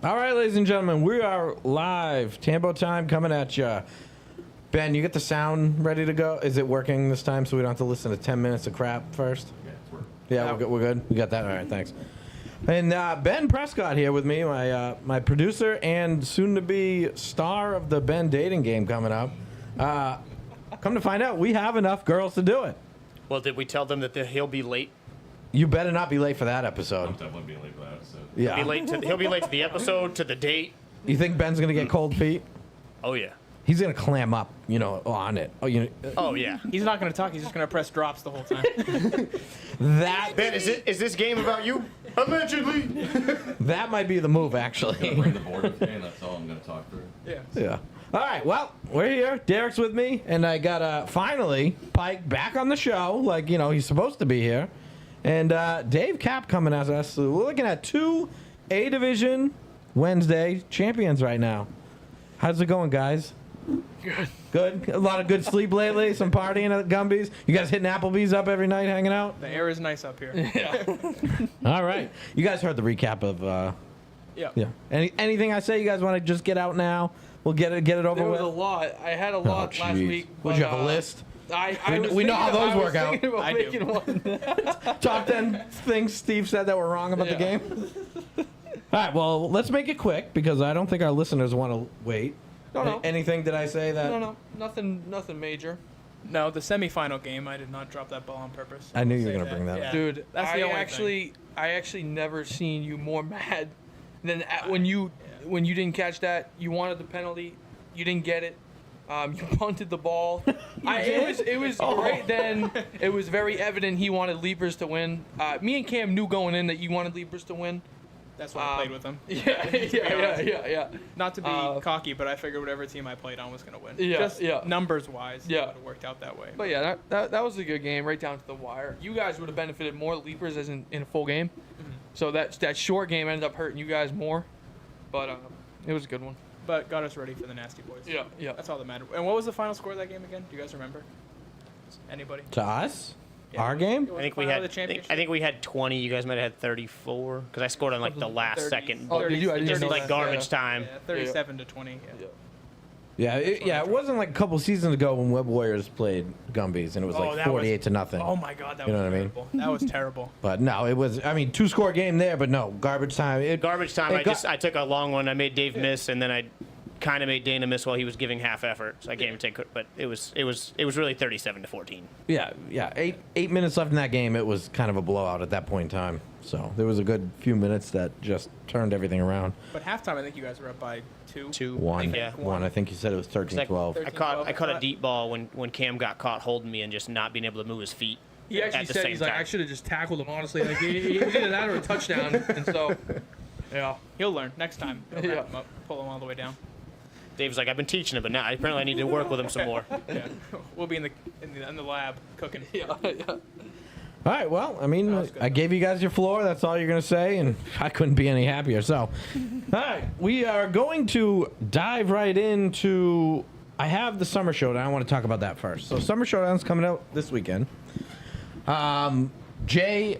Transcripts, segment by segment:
All right, ladies and gentlemen, we are live. Tambo time coming at you. Ben, you get the sound ready to go? Is it working this time so we don't have to listen to 10 minutes of crap first? Yeah, it's working. Yeah, we're good. We got that. All right, thanks. And Ben Prescott here with me, my producer and soon-to-be star of the Ben dating game coming up. Come to find out, we have enough girls to do it. Well, did we tell them that he'll be late? You better not be late for that I'm episode. definitely being late for that episode. Yeah. He'll be late to the episode, to the date. You think Ben's gonna get cold feet? Oh yeah. He's gonna clam up, on it. Oh yeah. He's not going to talk. He's just going to press drops the whole time. That Ben, is this game about you? Allegedly. that might be the move, I'm actually. gonna bring the board with me, and that's all I'm gonna talk through. Yeah. Yeah. All right. Well, we're here. Derek's with me, and I got finally Pike back on the show, like he's supposed to be here, and Dave Cap coming at us. So we're looking at two A Division Wednesday champions right now. How's it going, guys? Good. A lot of good sleep lately. Some partying at Gumby's. You guys hitting Applebee's up every night, hanging out. The air is nice up here. All right. You guys heard the recap of. Yeah. Yeah. Anything I say, you guys want to just get out now? We'll get it over There was with. a lot. I had a lot last jeez. week. Would you have a list? We know how those work out. I do. One. Top 10 things Steve said that were wrong about the Yeah. game. All right, well, let's make it quick because I don't think our listeners want to wait. No. Anything did I say that? No, nothing major. No, the semifinal game, I did not drop that ball on purpose. I knew you were Say going to bring that Yeah. up. Dude, That's the only thing. I actually never seen you more mad than when you didn't catch that. You wanted the penalty, you didn't get it. You punted the ball. It was great. Then it was very evident he wanted Leapers to win. Me and Cam knew going in that you wanted Leapers to win. That's why I played with them. Yeah. Not to be cocky, but I figured whatever team I played on was going to win. Yeah, Just yeah. numbers-wise, Yeah. it would have worked out that way. But yeah, that was a good game, right down to the wire. You guys would have benefited more Leapers as in a full game. So that short game ended up hurting you guys more. But it was a good one. But got us ready for the Nasty Boys. Yeah. That's all that mattered. And what was the final score of that game again? Do you guys remember? Anybody? To us? Yeah. Our game? It was I think the we final had. of the championship? I think we had 20. You guys might have had 34 because I scored on like the last 30. second. Oh, did you? I didn't Just know like that. garbage time. Yeah, 37 to 20. Yeah. Yeah, it wasn't like a couple seasons ago when Web Warriors played Gumby's and it was like that was- 48 to nothing. Oh my God, that You was know what I mean? terrible. That was terrible. But no, it was, two-score game there, but no, garbage time. Garbage time. It I took a long one. I made Dave miss, and then I kind of made Dana miss while he was giving half effort. So I can't even take. But it was really 37 to 14. Yeah. 8 minutes left in that game. It was kind of a blowout at that point in time. So there was a good few minutes that just turned everything around. But halftime, I think you guys were up by 2. 2. One. Yeah. One. I think you said it was 13-12. I caught a deep ball when Cam got caught holding me and just not being able to move his feet. He actually at the said, same he's like, time. I should have just tackled him, honestly. Like, he was either that or a touchdown. And so, yeah. He'll learn next time. He'll Yeah. wrap him up, pull him all the way down. Dave's like, I've been teaching him, but now apparently I need to work with him some more. Yeah, we'll be in the lab cooking. Yeah. All right, well, I mean, was good, I gave you guys your floor. That's all you're going to say, and I couldn't be any happier. So, all right, we are going to dive right into. I have the Summer Showdown. I want to talk about that first. So, Summer Showdown's coming out this weekend. Jay.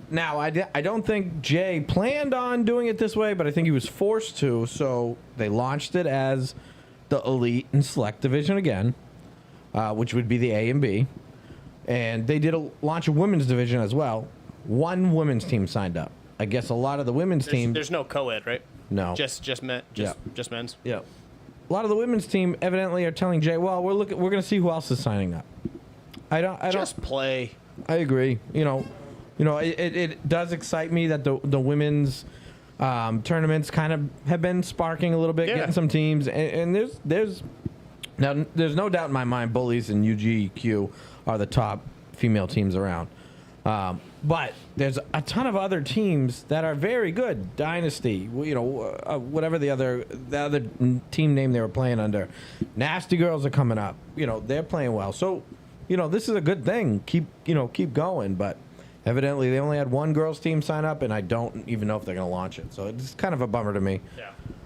Now, I don't think Jay planned on doing it this way, but I think he was forced to. So they launched it as the Elite and Select Division again, which would be the A and B. And they did launch a women's division as well. One women's team signed up. I guess a lot of the women's team. There's no co-ed, right? No. Just men's. Yeah. A lot of the women's team evidently are telling Jay, well, we're going to see who else is signing up. I don't. Just play. I agree. It does excite me that the women's tournaments kind of have been sparking a little bit, getting some teams, and there's no doubt in my mind, Bullies and UGQ are the top female teams around. But there's a ton of other teams that are very good. Dynasty, whatever the other team name they were playing under. Nasty Girls are coming up. They're playing well. So, this is a good thing. Keep going. But evidently they only had one girls team sign up, and I don't even know if they're going to launch it. So it's kind of a bummer to me.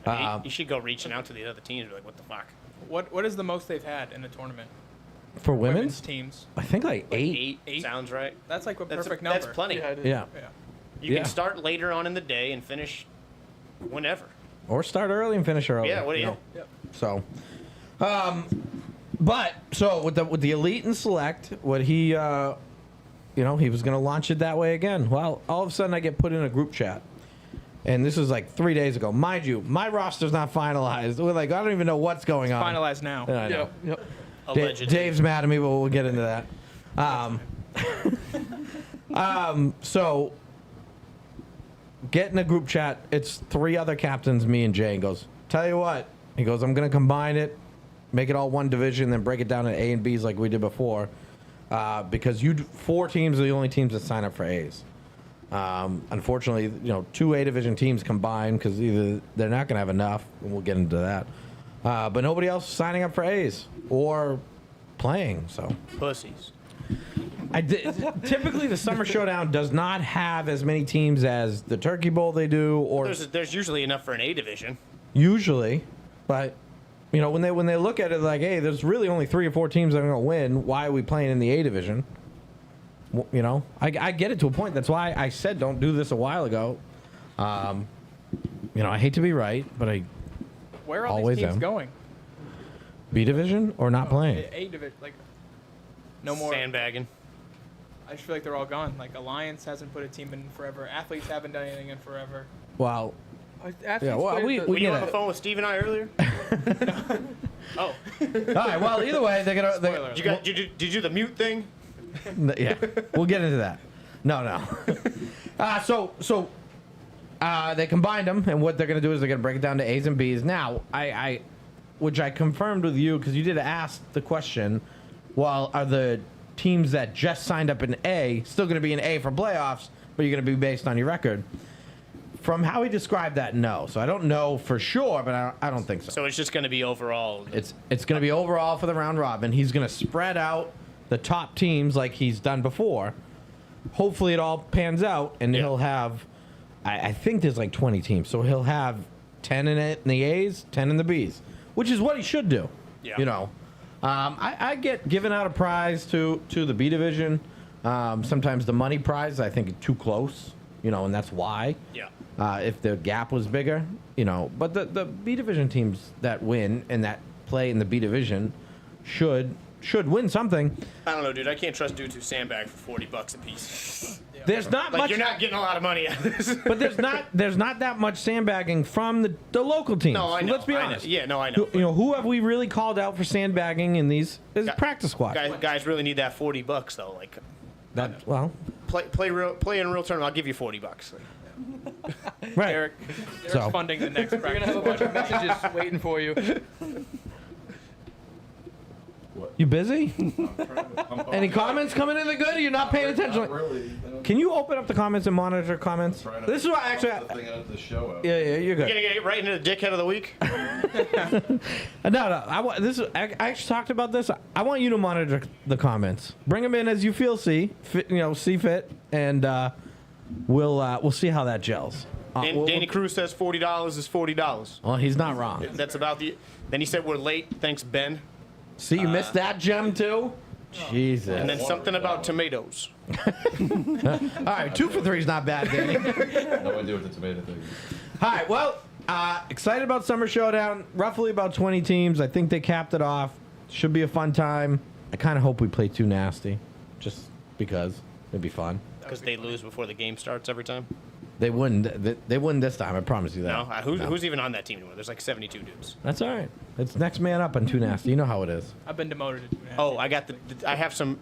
Yeah. You should go reaching out to the other teams and be like, what the fuck? What is the most they've had in a tournament? For women's teams. I think like eight. Eight sounds right. That's like a that's perfect number. That's plenty. Yeah, it is. Yeah. Yeah. You can start later on in the day and finish Whenever. or start early and finish early. Yeah, what do you? Yep. So, but so with the elite and select, what he, he was going to launch it that way again. Well, all of a sudden I get put in a group chat, and this was like 3 days ago. Mind you, my roster's not finalized. We're like, I don't even know what's going on. Finalized now. I know. Yep. Allegedly. Dave's mad at me, but we'll get into that. So get in a group chat. It's 3 other captains, me and Jay, and goes, tell you what. He goes, I'm going to combine it, make it all one division, then break it down into A and Bs like we did before. Because 4 teams are the only teams that sign up for A's. Unfortunately, 2 A division teams combined because either they're not going to have enough, and we'll get into that. But nobody else is signing up for A's or playing. So Pussies. typically the Summer Showdown does not have as many teams as the Turkey Bowl they do, or There's usually enough for an A division. usually. But when they look at it like, hey, there's really only 3 or 4 teams that are going to win. Why are we playing in the A division? I get it to a point. That's why I said don't do this a while ago. I hate to be right, but I Where are all Always these teams am. going? B division or not playing. A division, like no more. Sandbagging. I just feel like they're all gone. Like Alliance hasn't put a team in forever. Athletes haven't done anything in forever. Well, Yeah, well, we Were you get on the it. phone with Steve and I earlier? Oh. All right. Well, either way, they're gonna. Spoiler Did you do the mute thing? Yeah, we'll get into that. No. So they combined them, and what they're going to do is they're going to break it down to A's and B's. Now, which I confirmed with you because you did ask the question. Well, are the teams that just signed up in A still going to be in A for playoffs, but you're going to be based on your record? From how he described that, no. So I don't know for sure, but I don't think so. So it's just going to be overall. It's going to be overall for the round robin. He's going to spread out the top teams like he's done before. Hopefully it all pans out, and he'll have, I think there's like 20 teams, so he'll have 10 in the A's, 10 in the B's, which is what he should do. Yeah. I get given out a prize to the B division. Sometimes the money prize I think is too close, and that's why. Yeah. If the gap was bigger, but the B division teams that win and that play in the B division should win something. I don't know, dude. I can't trust dudes who sandbag for $40 a piece. There's not much, You're not getting a lot of money out of this. but there's not that much sandbagging from the local teams. No, I know. Let's be I know. honest. Yeah, no, I know. Who have we really called out for sandbagging in these? Is practice squad. Guys really need that $40 though. Like, That well, play in a real tournament. I'll give you $40. right. Derek, So- funding the next We're gonna practice. have a bunch of messages waiting for you. You busy? Any comments coming in the good? Or you're not paying attention. Not really. Can you open up the comments and monitor comments? This is what actually. The thing out of the show out. Yeah, you're good. You're gonna get right into the dickhead of the week. No. I actually talked about this. I want you to monitor the comments. Bring them in as you see fit, and we'll see how that gels. Danny Cruz says $40 is $40. Well, he's not wrong. That's about the. Then he said we're late. Thanks, Ben. See, you missed that gem too. Jesus. And then something about tomatoes. All right, 2 for 3 is not bad, Danny. No idea what the tomato thing is. All right, well, excited about Summer Showdown. Roughly about 20 teams. I think they capped it off. Should be a fun time. I kind of hope we play Too Nasty, just because it'd be fun. Because they lose before the game starts every time. They wouldn't. They wouldn't this time. I promise you that. No, who's even on that team anymore? There's like 72 dudes. That's all right. It's next man up on Too Nasty. You know how it is. I've been demoted to 2.5. Oh, I got I have some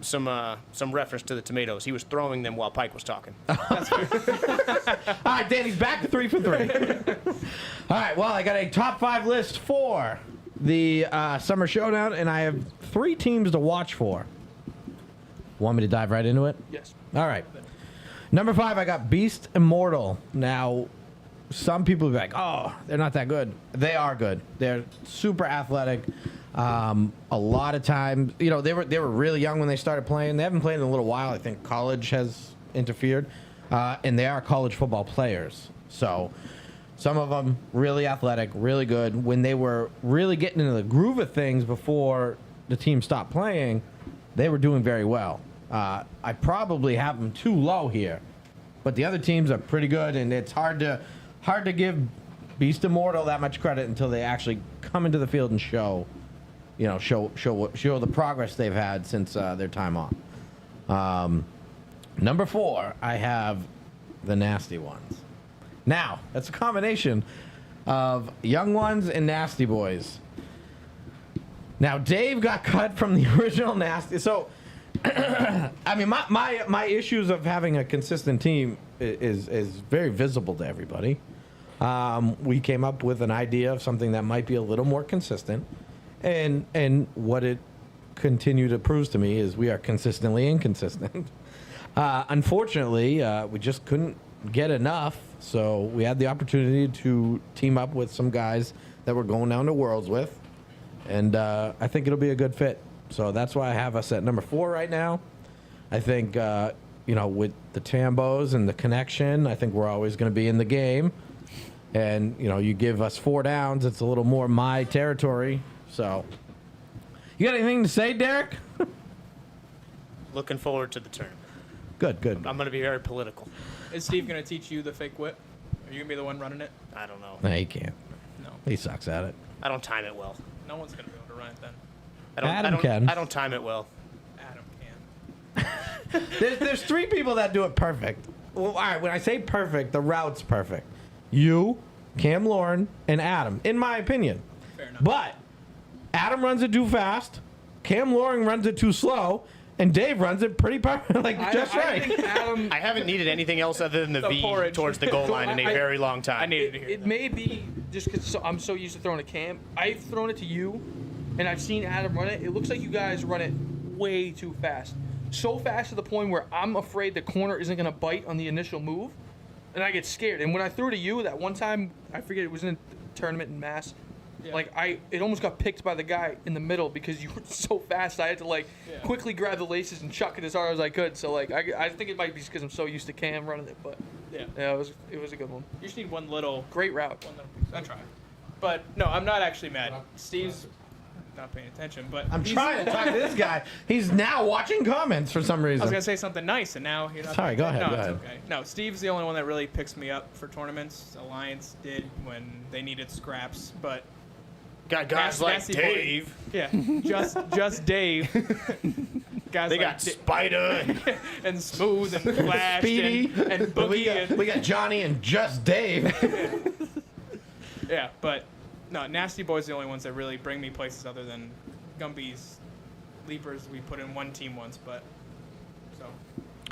reference to the tomatoes. He was throwing them while Pike was talking. All right, Danny's back to 3 for 3. All right, well, I got a top 5 list for the Summer Showdown, and I have 3 teams to watch for. Want me to dive right into it? Yes. All right. Number 5, I got Beast Immortal. Now, some people will be like, oh, they're not that good. They are good. They're super athletic. A lot of times, they were really young when they started playing. They haven't played in a little while. I think college has interfered. And they are college football players. So some of them really athletic, really good. When they were really getting into the groove of things before the team stopped playing, they were doing very well. I probably have them too low here, but the other teams are pretty good, and it's hard to give Beast Immortal that much credit until they actually come into the field and show the progress they've had since their time off. Number 4, I have the Nasty Ones. Now, that's a combination of young ones and nasty boys. Now, Dave got cut from the original Nasty. So, I mean, my issues of having a consistent team is very visible to everybody. We came up with an idea of something that might be a little more consistent. And what it continued to prove to me is we are consistently inconsistent. Unfortunately, we just couldn't get enough. So we had the opportunity to team up with some guys that we're going down to Worlds with. And I think it'll be a good fit. So that's why I have us at number 4 right now. I think, with the Tambos and the connection, I think we're always going to be in the game. And, you give us 4 downs, it's a little more my territory. So, you got anything to say, Derek? Looking forward to the turn. Good. I'm going to be very political. Is Steve going to teach you the fake whip? Are you going to be the one running it? I don't know. No, he can't. No. He sucks at it. I don't time it well. No one's going to be able to run it then. Adam can. I don't time it well. Adam can. There's 3 people that do it perfect. Well, all right, when I say perfect, the route's perfect. You, Cam Lauren, and Adam, in my opinion. Fair enough. But Adam runs it too fast, Cam Lauren runs it too slow, and Dave runs it pretty perfect, just I right. think Adam, I haven't needed anything else other than the V porridge. towards the goal line in a very long time. I needed to hear it that. may be just because I'm so used to throwing a Cam. I've thrown it to you, and I've seen Adam run it. It looks like you guys run it way too fast. So fast to the point where I'm afraid the corner isn't going to bite on the initial move, and I get scared. And when I threw it to you that one time, I forget, it was in a tournament in Mass. Yeah. It almost got picked by the guy in the middle because you were so fast. I had to quickly grab the laces and chuck it as hard as I could. So I think it might be because I'm so used to Cam running it, but Yeah. it was a good one. You just need one little Great route. piece. I try. But no, I'm not actually mad. Steve's not paying attention, but I'm he's- trying to talk to this guy. He's now watching comments for some I reason. was gonna say something nice, and now you're not. Sorry, go ahead, No, go it's ahead. okay. No, Steve's the only one that really picks me up for tournaments. Alliance did when they needed scraps, but Got guys like Nasty boy. Dave. yeah, just Dave. Guys They like got Spider. and Smooth and Flash Speedy. and Boogie. we got Johnny and just Dave. Yeah, but no, Nasty Boy's the only ones that really bring me places other than Gumby's Leapers. We put in one team once, but so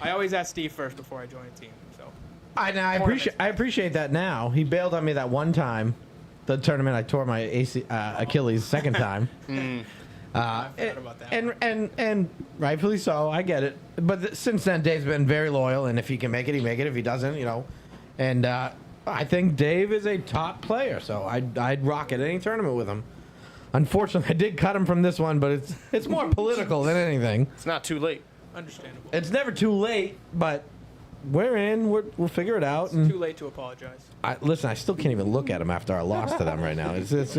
I always ask Steve first before I join a team. So I appreciate that now. He bailed on me that one time. The tournament I tore my Achilles second time. I forgot about that. And rightfully so. I get it. But since then, Dave's been very loyal, and if he can make it, he make it. If he doesn't, And I think Dave is a top player, so I'd rock at any tournament with him. Unfortunately, I did cut him from this one, but it's more political than anything. It's not too late. Understandable. It's never too late, but we're in. We'll figure it out. And Too late to apologize. listen, I still can't even look at him after our loss to them right now. You think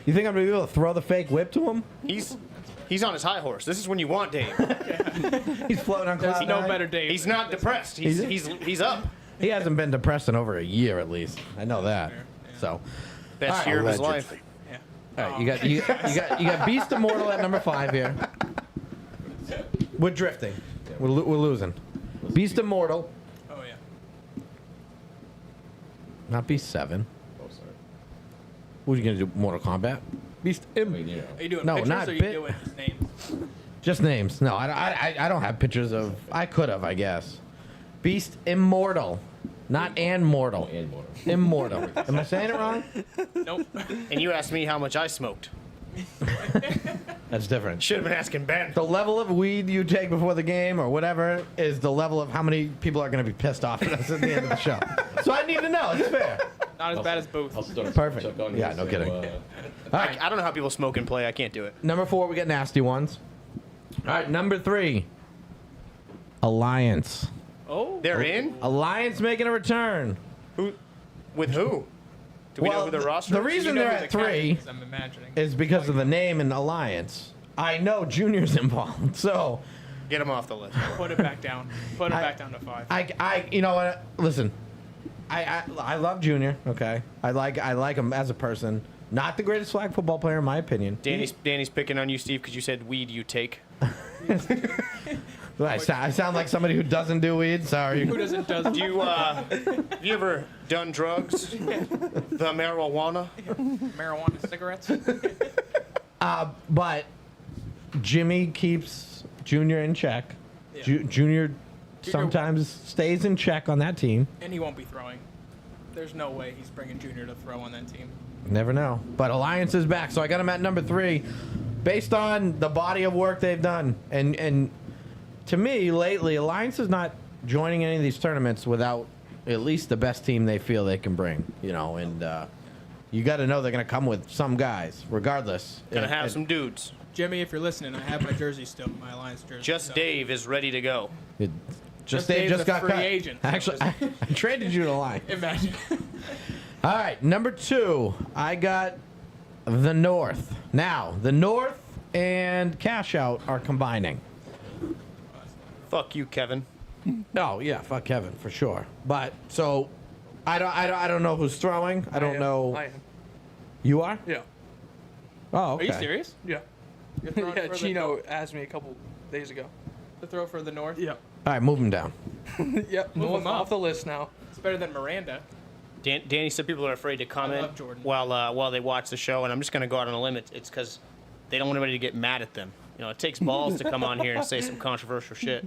I'm gonna be able to throw the fake whip to him? He's on his high horse. This is when you want Dave. He's floating on cloud There's no nine. better Dave. He's not depressed. He's up. He hasn't been depressed in over a year at least. I know that. fair, yeah. So, Best All right, year of his allegedly. life. Yeah. all right, you got Beast Immortal at number 5 here. We're drifting. We're losing. Beast Immortal, Oh yeah. not Beast 7. Oh, sorry. What are you gonna do? Mortal Kombat? Beast I mean, you know. Are you doing No, pictures not or are you bit- doing his names? Just names. No, I don't have pictures of. I could have, I guess. Beast Immortal, not and mortal. Oh, and more. Immortal. Am I saying it wrong? Nope. And you asked me how much I smoked. That's different. Should have been asking Ben. The level of weed you take before the game or whatever is the level of how many people are going to be pissed off at us at the end of the show. So I need to know. It's fair. Not as bad as Booth. I'll start Perfect. Chuck on Yeah, this, no so, kidding. All right. I don't know how people smoke and play. I can't do it. Number 4, we get nasty ones. All right, number 3, Alliance. Oh. They're in? Alliance making a return. Who? With who? Do we know who the roster the is? reason You know they're who at the captain 3 is, I'm imagining. is because of the name and Alliance. I know Junior's involved, so Get him off the list. Put it back down. Put it back down to 5. I you know what? Listen, I love Junior. Okay, I like him as a person. Not the greatest flag football player in my opinion. Danny's picking on you, Steve, because you said weed you take. I sound like somebody who doesn't do weed. Sorry. Who doesn't does Do you have you ever done drugs? The marijuana? marijuana cigarettes? But Jimmy keeps Junior in check. Yeah. Junior sometimes stays in check on that team. And he won't be throwing. There's no way he's bringing Junior to throw on that team. Never know. But Alliance is back, so I got him at number 3, based on the body of work they've done. And to me, lately, Alliance is not joining any of these tournaments without at least the best team they feel they can bring. You know, and you got to know they're going to come with some guys, regardless. Gonna have some dudes. Jimmy, if you're listening, I have my jersey still, my Alliance jersey. Just so. Dave is ready to go. Just Dave Dave's just a got free cut. agent, so Actually, I traded you to Alliance. Imagine. All right, number 2, I got the North. Now, the North and Cash Out are combining. Fuck you, Kevin. Oh yeah, fuck Kevin for sure. But so, I don't know who's throwing. I don't know. I am. You are? Yeah. Oh, okay. Are you serious? Yeah. You're throwing Yeah, for the Chino asked me a couple days ago. to throw for the North? Yeah. All right, move him down. Yep. Move North him up. off the list now. It's better than Miranda. Danny said people are afraid to comment love Jordan. while they watch the show, and I'm just gonna go out on a limb. It's because they don't want anybody to get mad at them. You know, it takes balls to come on here and say some controversial shit.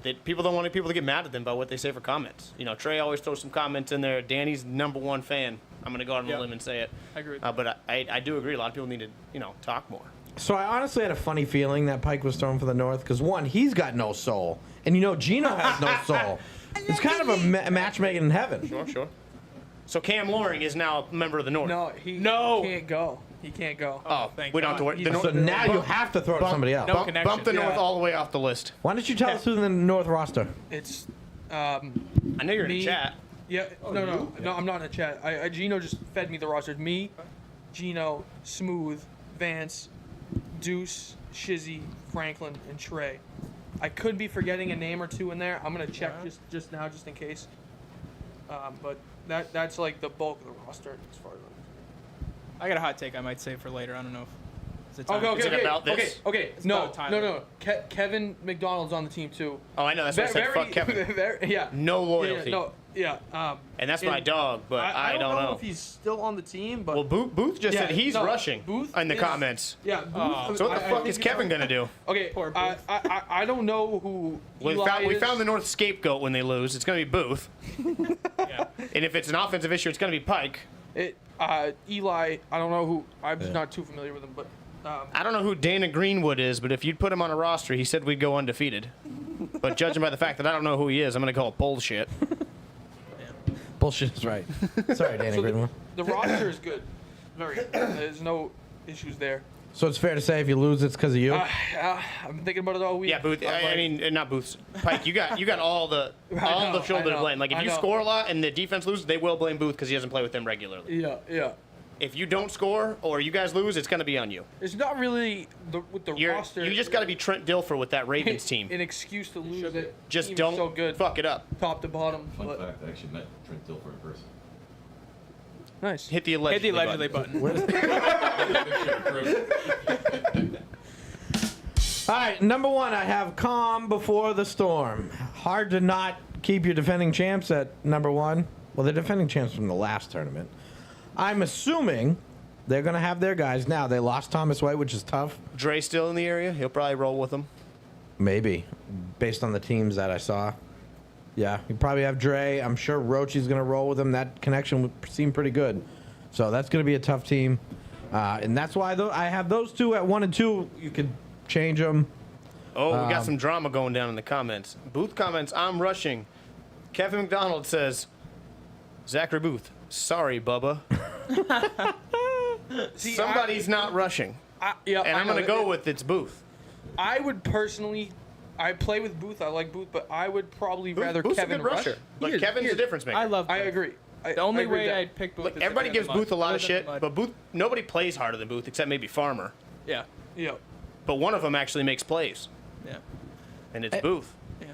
That people don't want people to get mad at them about what they say for comments. You know, Trey always throws some comments in there. Danny's #1 fan. I'm gonna go out on a limb and say it. I agree with that. But I do agree. A lot of people need to talk more. So I honestly had a funny feeling that Pike was throwing for the North because one, he's got no soul, and you know Gino has no soul. It's kind of a matchmaking in heaven. Sure. So Cam Loring is now a member of the North. No, he No. can't go. He can't go. Oh, thank we don't have to God. worry. The So North, now you have to throw to somebody else. No bump connection. the North Yeah. all the way off the list. Why don't you tell us who's in the North roster? It's I know you're in Me. the chat. yeah. No, I'm not in the chat. Gino just fed me the roster. Me, Gino, Smooth, Vance, Deuce, Shizzy, Franklin, and Trey. I could be forgetting a name or two in there. I'm gonna check just now, just in case. But that's like the bulk of the roster as far as. I got a hot take I might save for later. I don't know if it's a time. Okay. Is it about this? Okay. It's No. about Tyler. Kevin McDonald's on the team too. Oh, I know. That's why I said fuck Kevin. Yeah. No loyalty. Yeah. And that's my dog, but I don't know. if he's still on the team, but Well, Booth just said he's rushing Booth in the is- comments. yeah. Booth, Oh. So what the fuck think is Kevin gonna do? Okay, Poor I, Booth. I don't know who We Eli is. found the North scapegoat when they lose. It's gonna be Booth, Yeah. and if it's an offensive issue, it's gonna be Pike. Eli, I don't know who. I'm just not too familiar with him, but I don't know who Dana Greenwood is, but if you'd put him on a roster, he said we'd go undefeated. But judging by the fact that I don't know who he is, I'm gonna call it bullshit. Bullshit is right. Sorry, Danny so Greenwood. the roster is good. Very good. There's no issues there. So it's fair to say if you lose, it's because of you. I'm thinking about it all week. Yeah, Booth. I'm I like, mean, not Booth. Pike. You got all the know, shoulder I to know, blame. Like if I you know. score a lot and the defense loses, they will blame Booth because he doesn't play with them regularly. Yeah. If you don't score or you guys lose, it's gonna be on you. It's not really with the roster. You just got to be Trent Dilfer with that Ravens team. An excuse to lose it. Just Team's don't so good, fuck it up. top to bottom. Fun But fact, I actually met Trent Dilfer in person. nice. Hit the Hit allegedly, the allegedly button. All right, number 1, I have calm before the storm. Hard to not keep your defending champs at number 1. Well, they're defending champs from the last tournament. I'm assuming they're going to have their guys now. They lost Thomas White, which is tough. Dre still in the area. He'll probably roll with them. Maybe, based on the teams that I saw. Yeah, you probably have Dre. I'm sure Rochi's going to roll with him. That connection seemed pretty good. So that's going to be a tough team. And that's why I have those two at 1 and 2. You could change them. Oh, we got some drama going down in the comments. Booth comments, I'm rushing. Kevin McDonald says, Zachary Booth, sorry, Bubba. See, Somebody's not rushing. yeah, And I I'm know. going to go with it's Booth. I would personally. I play with Booth. I like Booth, but I would probably rather Booth's Kevin a good rush. rusher. But He is- Kevin's he the is. difference maker. I love. I Booth. agree. The only I agree with way that. I'd pick Booth. Look, is everybody if they're gives in the Booth a mud. lot of Other than shit, the mud. but Booth, nobody plays harder than Booth except maybe Farmer. Yeah. Yeah. But one of them actually makes plays, Yeah. and it's Booth. Yeah.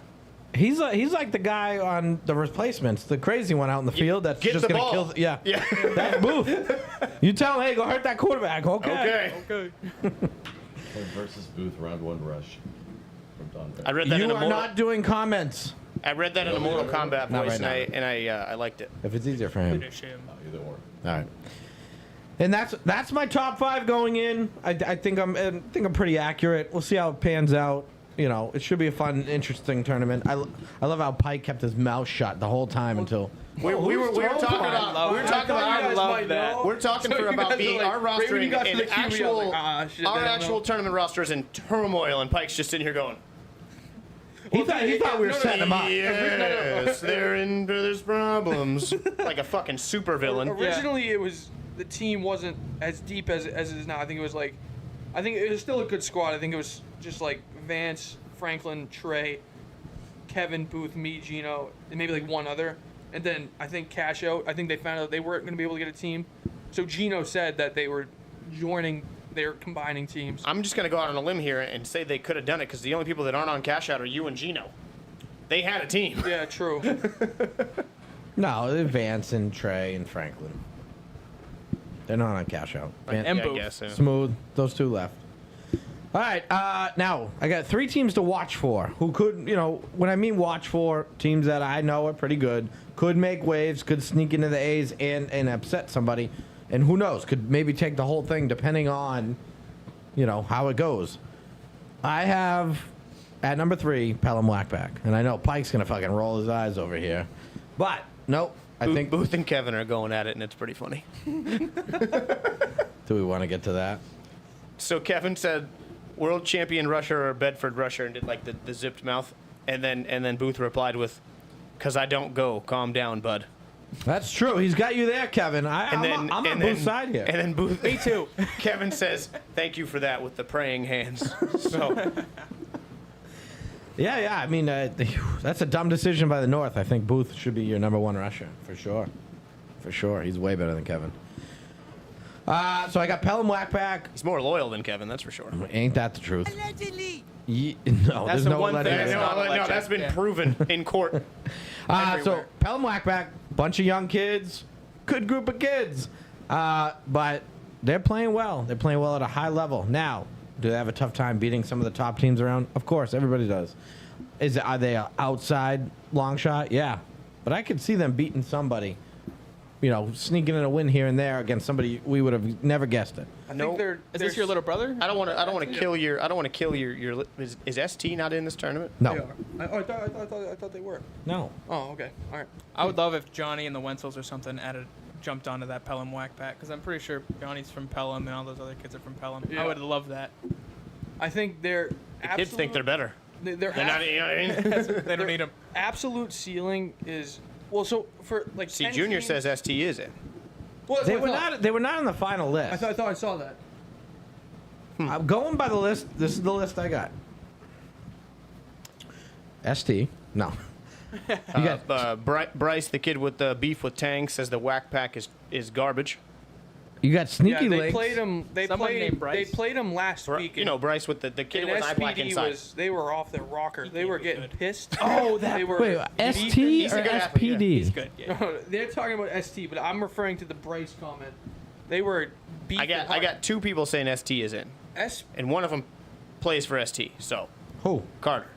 He's like the guy on The Replacements, the crazy one out in the field that's get just the gonna ball. kill. Yeah, Yeah. that's Booth. You tell him, hey, go hurt that quarterback. Okay. Okay. Versus Booth, round 1 rush from Don I Beck. read that in You a are Mortal, not doing comments. I read that in a Mortal Kombat Not voice, right and I liked it. If it's easier for him. Finish him. Either or. All right. And that's my top 5 going in. I think I'm pretty accurate. We'll see how it pans out. You know, it should be a fun, interesting tournament. I love how Pike kept his mouth shut the whole time until We were talking about we're talking So for you about guys are being like, our right when roster you got to in the QB, I was actual like, ah, shit, our I don't actual know. tournament roster is in turmoil, and Pike's just sitting here going, he thought we were setting him up. yes, there's problems, like a fucking super villain. Originally, it was the team wasn't as deep as it is now. I think it was still a good squad. I think it was just like Vance, Franklin, Trey, Kevin, Booth, me, Gino, and maybe like one other. And then I think Cash Out. I think they found out they weren't going to be able to get a team. So Gino said that they were they're combining teams. I'm just gonna go out on a limb here and say they could have done it because the only people that aren't on cash out are you and Gino. They had a team. Yeah, true. No, Vance and Trey and Franklin. They're not on cash out. And Yeah, I Booth. guess. Yeah. Smooth. Those 2 left. All right. Now I got 3 teams to watch for. Who could, when I mean watch for, teams that I know are pretty good, could make waves, could sneak into the A's and upset somebody, and who knows, could maybe take the whole thing depending on, how it goes. I have at number 3 Pelham Whackback, and I know Pike's gonna fucking roll his eyes over here, but nope. I think. Booth and Kevin are going at it, and it's pretty funny. Do we want to get to that? So Kevin said, "World champion rusher or Bedford rusher," and did like the zipped mouth, and then Booth replied with, "'Cause I don't go. Calm down, bud." That's true. He's got you there, Kevin. I'm on Booth's side here. And then Booth, Me too. Kevin says, "Thank you for that," with the praying hands. So Yeah. I mean, that's a dumb decision by the North. I think Booth should be your number 1 rusher for sure. For sure, he's way better than Kevin. So I got Pelham Whackback. he's more loyal than Kevin, that's for sure. Ain't that the truth? Allegedly. No, there's the no one thing letting that's it not go. No, that's been Yeah. proven in court. So everywhere. Pelham Whackback, bunch of young kids, good group of kids, but they're playing well. They're playing well at a high level. Now, do they have a tough time beating some of the top teams around? Of course, everybody does. Are they an outside long shot? Yeah, but I could see them beating somebody. Sneaking in a win here and there against somebody we would have never guessed it. I No. think they're. Is this your little brother? I don't want to kill your. Is ST not in this tournament? No, They are. I thought they were. no. Oh, okay. All right. I would love if Johnny and the Wenzels or something jumped onto that Pelham Whackback because I'm pretty sure Johnny's from Pelham and all those other kids are from Pelham. Yeah. I would love that. I think they're. Kids think they're better. They're They're not. You know what I mean? They don't need him. absolute ceiling is so for like. See, 10 Junior teams- says ST is in. Well, that's They what were I thought. not. They were not on the final list. I thought I saw that. I'm going by the list. This is the list I got. ST. No. You got Bryce, the kid with the beef with Tang, says the whack pack is garbage. you got Sneaky Yeah, they Links. played them. Someone named Bryce? They played them last week. You know, Bryce with the kid and with eye black SPD inside. they were off their rocker. They were was getting good. pissed. Oh, that. They were Wait, beefing. ST He's or a good athlete, yeah. SPD? He's good. Yeah. They're talking about ST, but I'm referring to the Bryce comment. They were beefing. I got 2 people saying ST is in, S. and one of them plays for ST. So Who? Carter.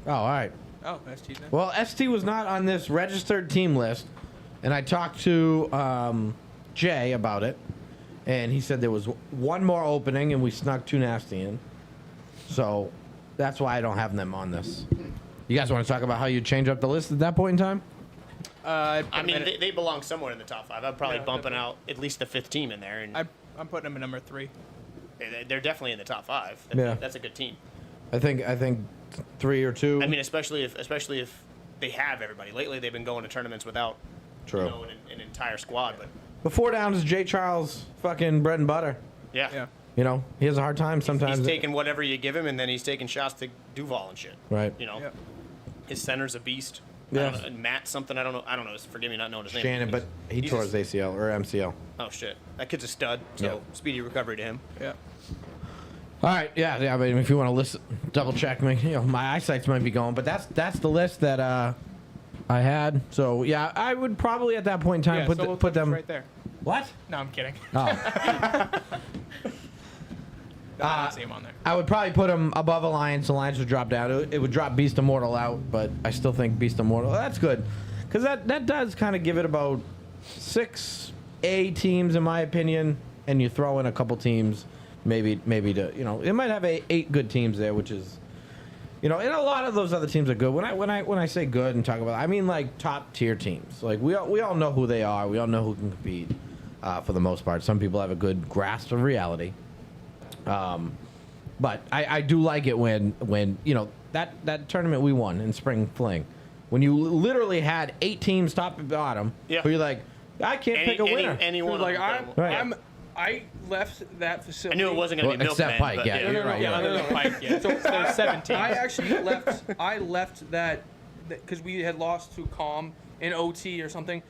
Oh, all right. Oh, ST then. Well, ST was not on this registered team list, and I talked to Jay about it, and he said there was one more opening, and we snuck 2 nasty in. So that's why I don't have them on this. You guys want to talk about how you change up the list at that point in time? I mean, they belong somewhere in the top 5. I'm probably Yeah, bumping out at least the 5th team in there, and I'm putting him at number 3. they're definitely in the top 5. Yeah. That's a good team. I think 3 or 2. I mean, especially if they have everybody. Lately, they've been going to tournaments without True. an entire squad. But The 4 downs is Jay Charles' fucking bread and butter. yeah. He has a hard time sometimes. He's taking whatever you give him, and then he's taking shots to Duval and shit. Right. You know, his center's a beast. Yeah. I don't know, and Matt something. I don't know. Forgive me not knowing his name. Shannon, but he He's tore a- his ACL or MCL. Oh shit, that kid's a stud. So Yep. speedy recovery to him. Yeah. All right, yeah. I mean, if you want to listen, double check me. My eyesight's might be going, but that's the list that I had. So yeah, I would probably at that point in time Yeah, so we'll put them right there. What? No, I'm kidding. Oh. No, I don't see him on there. I would probably put them above Alliance. Alliance would drop down. It would drop Beast Immortal out, but I still think Beast Immortal. That's good, because that does kind of give it about 6 A teams in my opinion, and you throw in a couple teams, maybe to it might have 8 good teams there, which is and a lot of those other teams are good. When I say good and talk about, I mean like top tier teams. Like we all know who they are. We all know who can compete for the most part. Some people have a good grasp of reality. But I do like it when that tournament we won in Spring Fling, when you literally had 8 teams top to bottom. Yeah. Where you're like, I can't pick a winner. Anyone Like Right. I left that I facility. knew it wasn't going to be Except Milkman, Pike, but yeah. No, Right, Yeah, right. other than Pike, yeah. So there's 7 teams. I actually left that because we had lost to Calm in OT or something.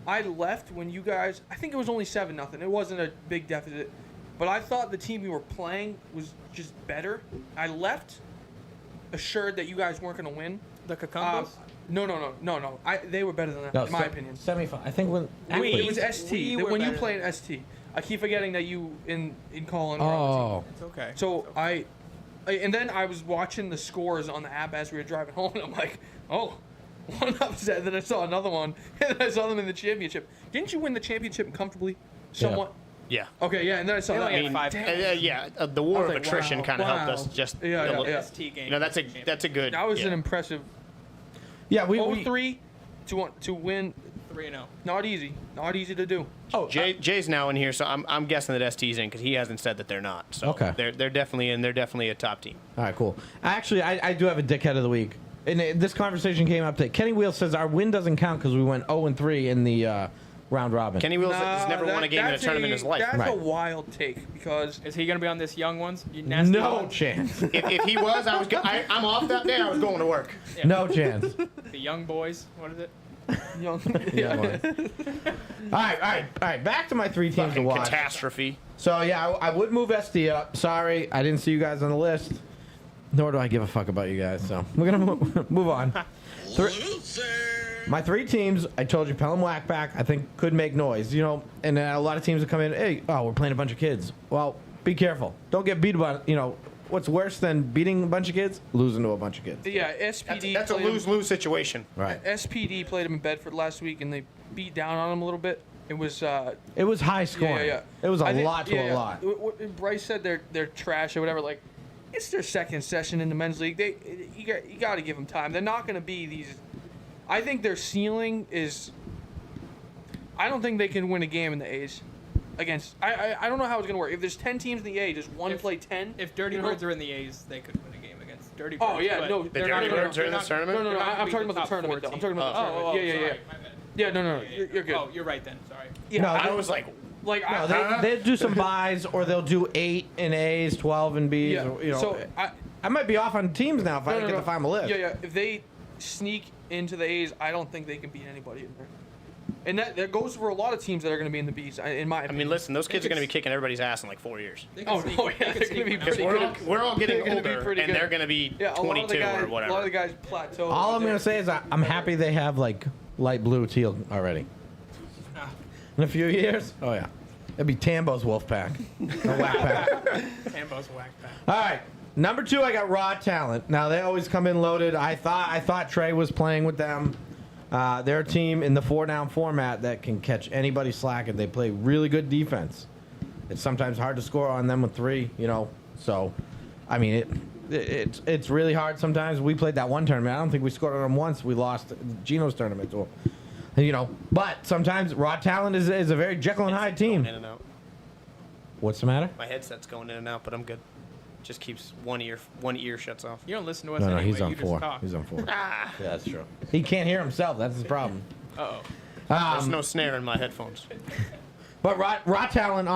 I left when you guys. I think it was only 7-0. It wasn't a big deficit, but I thought the team we were playing was just better. I left assured that you guys weren't going to win. The Cucumbers? No. They were better than that, No, in my opinion. Semifinal. I think when It was actually, ST. we were When you better played ST, I keep forgetting that you in Colin. Oh, It's okay. So and then I was watching the scores on the app as we were driving home, and I'm like, oh, one upset. Then I saw another one, and then I saw them in the championship. Didn't you win the championship comfortably? Somewhat. Yeah. Okay, yeah, and then I saw They that. only had 5. The war I was of like, attrition wow, kind of helped wow. us just. Yeah. ST game. That's a good. That was yeah. an impressive. yeah. We 0-3 to win. 3-0. Not easy. Not easy to do. Jay's now in here, so I'm guessing that ST's in because he hasn't said that they're not. So Okay. they're definitely in. They're definitely a top team. All right, cool. Actually, I do have a dickhead of the week. And this conversation came up today. Kenny Wheel says our win doesn't count because we went 0-3 in the round robin. Kenny Wills has never won a game in a tournament in his life. That's Right. a wild take because Is he going to be on this young ones? You nasty No ones? chance. If he was, I'm off that day. I was going to work. Yeah. No chance. The young boys. What is it? young. Yeah, boy. All right. Back to my 3 teams to Fucking watch. catastrophe. So yeah, I would move SD up. Sorry, I didn't see you guys on the list. Nor do I give a fuck about you guys. So we're gonna move on. My 3 teams, I told you, Pelham Whackback, I think could make noise. And a lot of teams will come in. Hey, we're playing a bunch of kids. Well, be careful. Don't get beat by. What's worse than beating a bunch of kids? Losing to a bunch of kids. Yeah, SPD. That's a played him- lose-lose situation. Right. SPD played him in Bedford last week, and they beat down on him a little bit. It was. It was high scoring. Yeah. It was a I think- lot to a lot. Bryce said they're trash or whatever. Like, it's their second session in the men's league. You got to give them time. They're not going to be these. I think their ceiling is. I don't think they can win a game in the A's. Against, I don't know how it's going to work. If there's 10 teams in the A, does one play 10? If Dirty You know? Birds are in the A's, they could win a game against Dirty Birds. Oh, yeah, but no, The they're Dirty not Birds are in they're this not- tournament? No, they're not I'm gonna talking be about the top tournament, though. 14. I'm talking about the tournament. Oh, Yeah. sorry, my bad. Yeah, no, you're good. Oh, you're right then. Sorry. Yeah, No, I was like, like, No, they'll do some buys, or they'll do 8 in A's, 12 in B's. yeah. Or, So, I might be off on teams now if I no, didn't get the final list. Yeah. If they sneak into the A's, I don't think they can beat anybody in there. And that goes for a lot of teams that are going to be in the B's, in my I opinion. mean, listen, those kids are going to be kicking everybody's ass in like 4 years. They can Oh, sneak- no, they yeah, can they're sneak gonna be around. pretty We're all getting They're gonna be older, pretty and good. they're going to be yeah, a lot of 22 the guys, or A lot of whatever. the guys plateau. All I'm going to say is I'm happy they have like light blue teal already. Ah. In a few years? Oh, yeah. It'd be Tambo's wolf pack. Or whack pack. Tambo's whack pack. All right. Number 2, I got Raw Talent. Now, they always come in loaded. I thought Trey was playing with them. They're a team in the 4-down format that can catch anybody slacking. They play really good defense. It's sometimes hard to score on them with 3, So, I mean, it's really hard sometimes. We played that one tournament. I don't think we scored on them once. We lost Gino's tournament to them. But sometimes Raw Talent is a very Jekyll and Hyde team. Going in and out. What's the matter? My headset's going in and out, but I'm good. Just keeps one ear shuts off. You don't listen to us No, anyway. he's on you 4. Just talk. He's on 4. Yeah, that's true. He can't hear himself. That's his problem. Uh-oh. There's no snare in my headphones. But raw talent,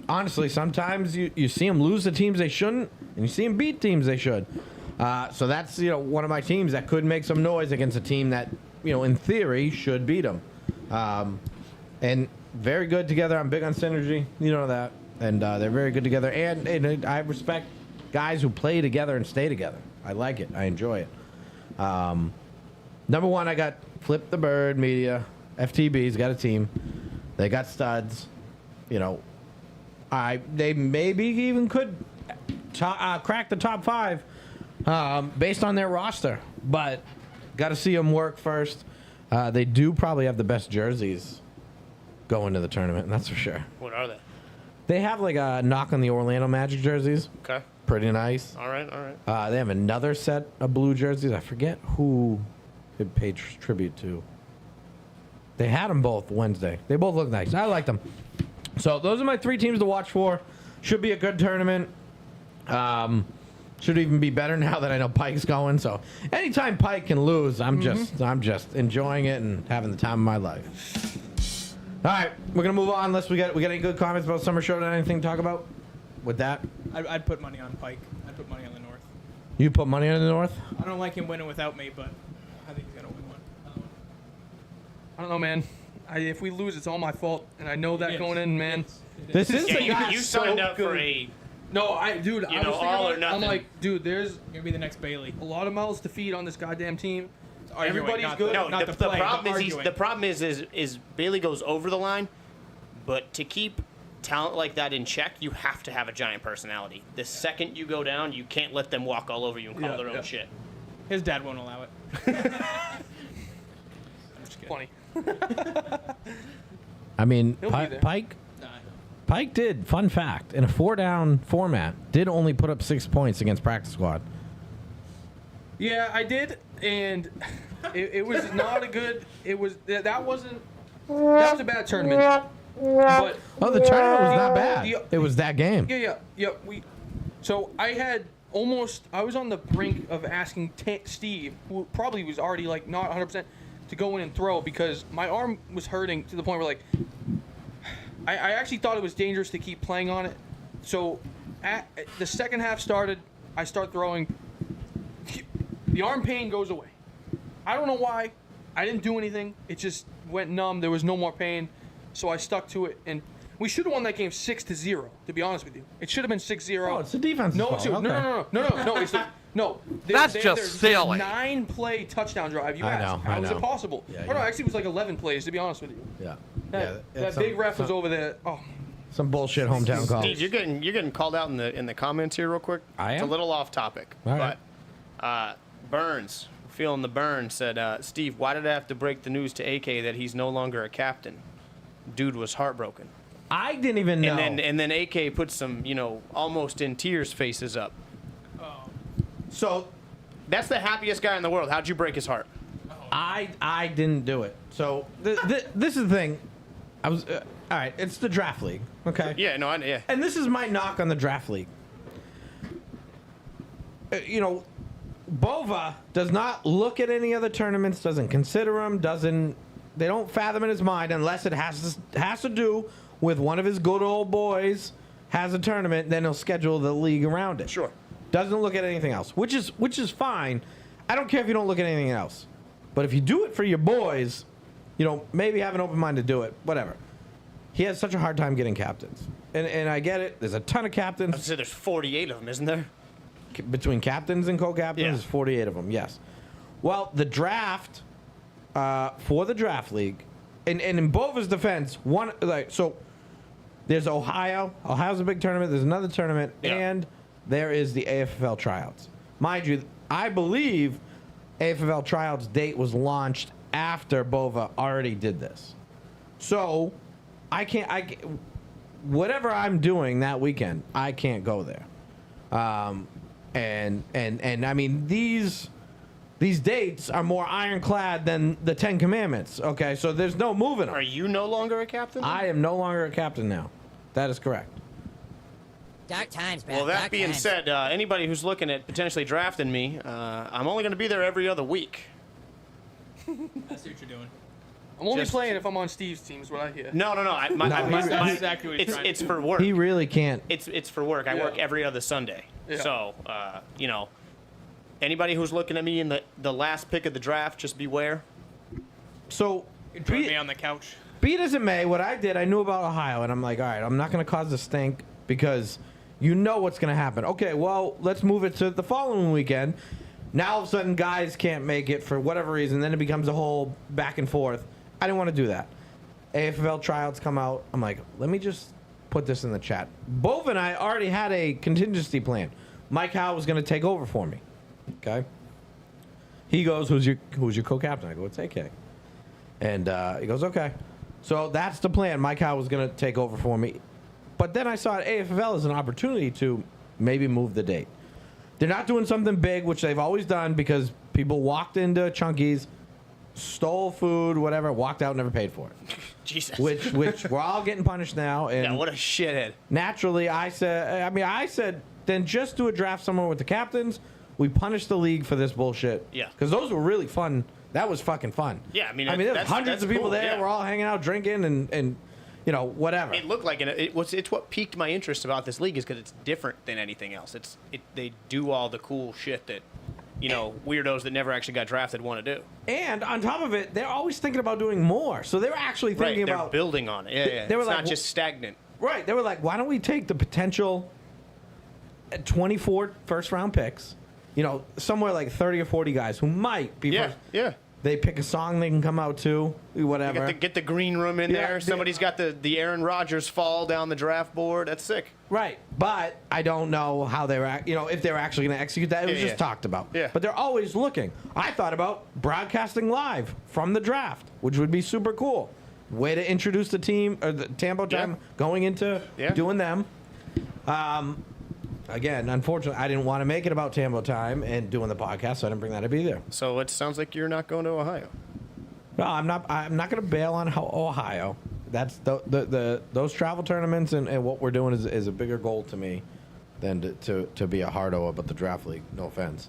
honestly, sometimes you see them lose to teams they shouldn't, and you see them beat teams they should. So that's one of my teams that could make some noise against a team that in theory should beat them. And very good together. I'm big on synergy. You know that. and they're very good together. And I respect guys who play together and stay together. I like it. I enjoy it. Number one, I got Flip the Bird Media. FTB's got a team. They got studs. You know, they maybe even could crack the top 5 based on their roster. But got to see them work first. They do probably have the best jerseys going to the tournament, that's for sure. What are they? They have like a knock on the Orlando Magic jerseys. Okay. Pretty nice. All right. They have another set of blue jerseys. I forget who it paid tribute to. They had them both Wednesday. They both look nice. I like them. So those are my 3 teams to watch for. Should be a good tournament. Should even be better now that I know Pike's going. So anytime Pike can lose, I'm just enjoying it and having the time of my life. All right, we're gonna move on unless we got any good comments about Summer Show. Anything to talk about with that? I'd put money on Pike. I'd put money on the North. You put money on the North? I don't like him winning without me, but I think he's gonna win one. I don't know, man. If we lose, it's all my fault, and I know that going in, man. This is Yeah, you signed up for good. a. No, dude, I was thinking all or about it. nothing. I'm like, dude, there's You're gonna be the next Bailey. a lot of mouths to feed on this goddamn team. Arguing, Everybody's not good. No, Not the, the the play, problem but is arguing. the problem is Bailey goes over the line, but to keep talent like that in check, you have to have a giant personality. The second you go down, you can't let them walk all over you and call Yeah, their own yeah. shit. His dad won't allow it. I'm just kidding. Funny. I mean, He'll be there. Pike Nah, I know. Pike did, fun fact, in a 4-down format, did only put up 6 points against practice squad. Yeah, I did, and it was not a good. It was that wasn't. That was a bad tournament. But Oh, the tournament was not bad. Yeah. It was that game. yeah. So I had almost. I was on the brink of asking Steve, who probably was already like not 100%, to go in and throw because my arm was hurting to the point where like. I actually thought it was dangerous to keep playing on it. So the second half started. I start throwing. The arm pain goes away. I don't know why. I didn't do anything. It just went numb. There was no more pain. So I stuck to it. And we should have won that game 6-0, to be honest with you. It should have been 6-0. Oh, it's the defense's No, fault. it's Okay. no. It's the, no. That's just there's silly. 9-play touchdown drive. You I asked. know, How I was know. it possible? Yeah, no, yeah. actually, it was like 11 plays, to be honest with you. Yeah. That it's big some- ref was some- over there. Oh, Some bullshit hometown call. Steve, you're getting called out in the comments here real quick. I It's a am? little off topic, All right. but Burns, feeling the burn, said, Steve, why did I have to break the news to AK that he's no longer a captain? Dude was heartbroken. I didn't even know. And then AK put some, almost in tears faces up. So That's the happiest guy in the world. How'd you break his heart? I didn't do it. So this is the thing. I was all right. It's the draft league. Okay. Yeah, no, yeah. And this is my knock on the draft league. Bova does not look at any other tournaments, doesn't consider them, they don't fathom in his mind unless it has to do with one of his good old boys has a tournament, then he'll schedule the league around it. Sure. Doesn't look at anything else, which is fine. I don't care if you don't look at anything else. But if you do it for your boys, maybe have an open mind to do it, whatever. He has such a hard time getting captains. And I get it. There's a ton of captains. So there's 48 of them, isn't there? Between captains and co-captains, Yeah. there's 48 of them, yes. Well, the draft, for the draft league, and in Bova's defense, so there's Ohio. Ohio's a big tournament. There's another tournament, Yeah. and there is the AFL tryouts. Mind you, I believe AFL tryouts date was launched after Bova already did this. So whatever I'm doing that weekend, I can't go there. And I mean these dates are more ironclad than the 10 Commandments. Okay, so there's no moving them. Are you no longer a captain? I am no longer a captain now. That is correct. Dark times, bro. Well, that Dark being times. said, anybody who's looking at potentially drafting me, I'm only going to be there every other week. I see what you're doing. I'm only Just- playing if I'm on Steve's team, is what I hear. No. That's exactly what he's trying to It's do. for work. He really can't. It's for work. I Yeah. work every other Sunday. Yeah. So, anybody who's looking at me in the last pick of the draft, just beware. So You can join me on the couch. Be it as it may, what I did, I knew about Ohio, and I'm like, all right, I'm not going to cause a stink because you know what's going to happen. Okay, well, let's move it to the following weekend. Now, all of a sudden, guys can't make it for whatever reason. Then it becomes a whole back and forth. I didn't want to do that. AFL tryouts come out. I'm like, let me just put this in the chat. Bova and I already had a contingency plan. Mike Howe was going to take over for me. Okay. He goes, who's your co-captain? I go, it's AK. And he goes, okay. So that's the plan. Mike Howe was going to take over for me. But then I saw AFL as an opportunity to maybe move the date. They're not doing something big, which they've always done because people walked into Chunky's, stole food, whatever, walked out, never paid for it. Jesus. Which we're all getting punished now. And yeah, what a shithead. naturally, I said, then just do a draft somewhere with the captains. We punish the league for this bullshit. Yeah. Because those were really fun. That was fucking fun. Yeah, I mean, there was that's hundreds of people cool, there. yeah. We're all hanging out, drinking, and you know, whatever. It looked like it's what piqued my interest about this league is because it's different than anything else. They do all the cool shit that, you know, weirdos that never actually got drafted want to do. And on top of it, they're always thinking about doing more. So they were actually thinking They're about building on it. Yeah. They were It's like, not just stagnant. right. They were like, why don't we take the potential 24 first-round picks, you know, somewhere like 30 or 40 guys who might be first. Yeah. They pick a song they can come out to, whatever. Get the green room in Yeah, there. Somebody's got the Aaron Rodgers fall down the draft board. That's sick. Right, but I don't know how they were, if they were actually going to execute that. It was Yeah, just yeah. talked about. Yeah. But they're always looking. I thought about broadcasting live from the draft, which would be super cool. Way to introduce the team, or the Tambo time, going into doing them. Again, unfortunately, I didn't want to make it about Tambo time and doing the podcast, so I didn't bring that up either. So it sounds like you're not going to Ohio. No, I'm not going to bail on Ohio. That's those travel tournaments and what we're doing is a bigger goal to me than to be a hardo about the draft league. No offense,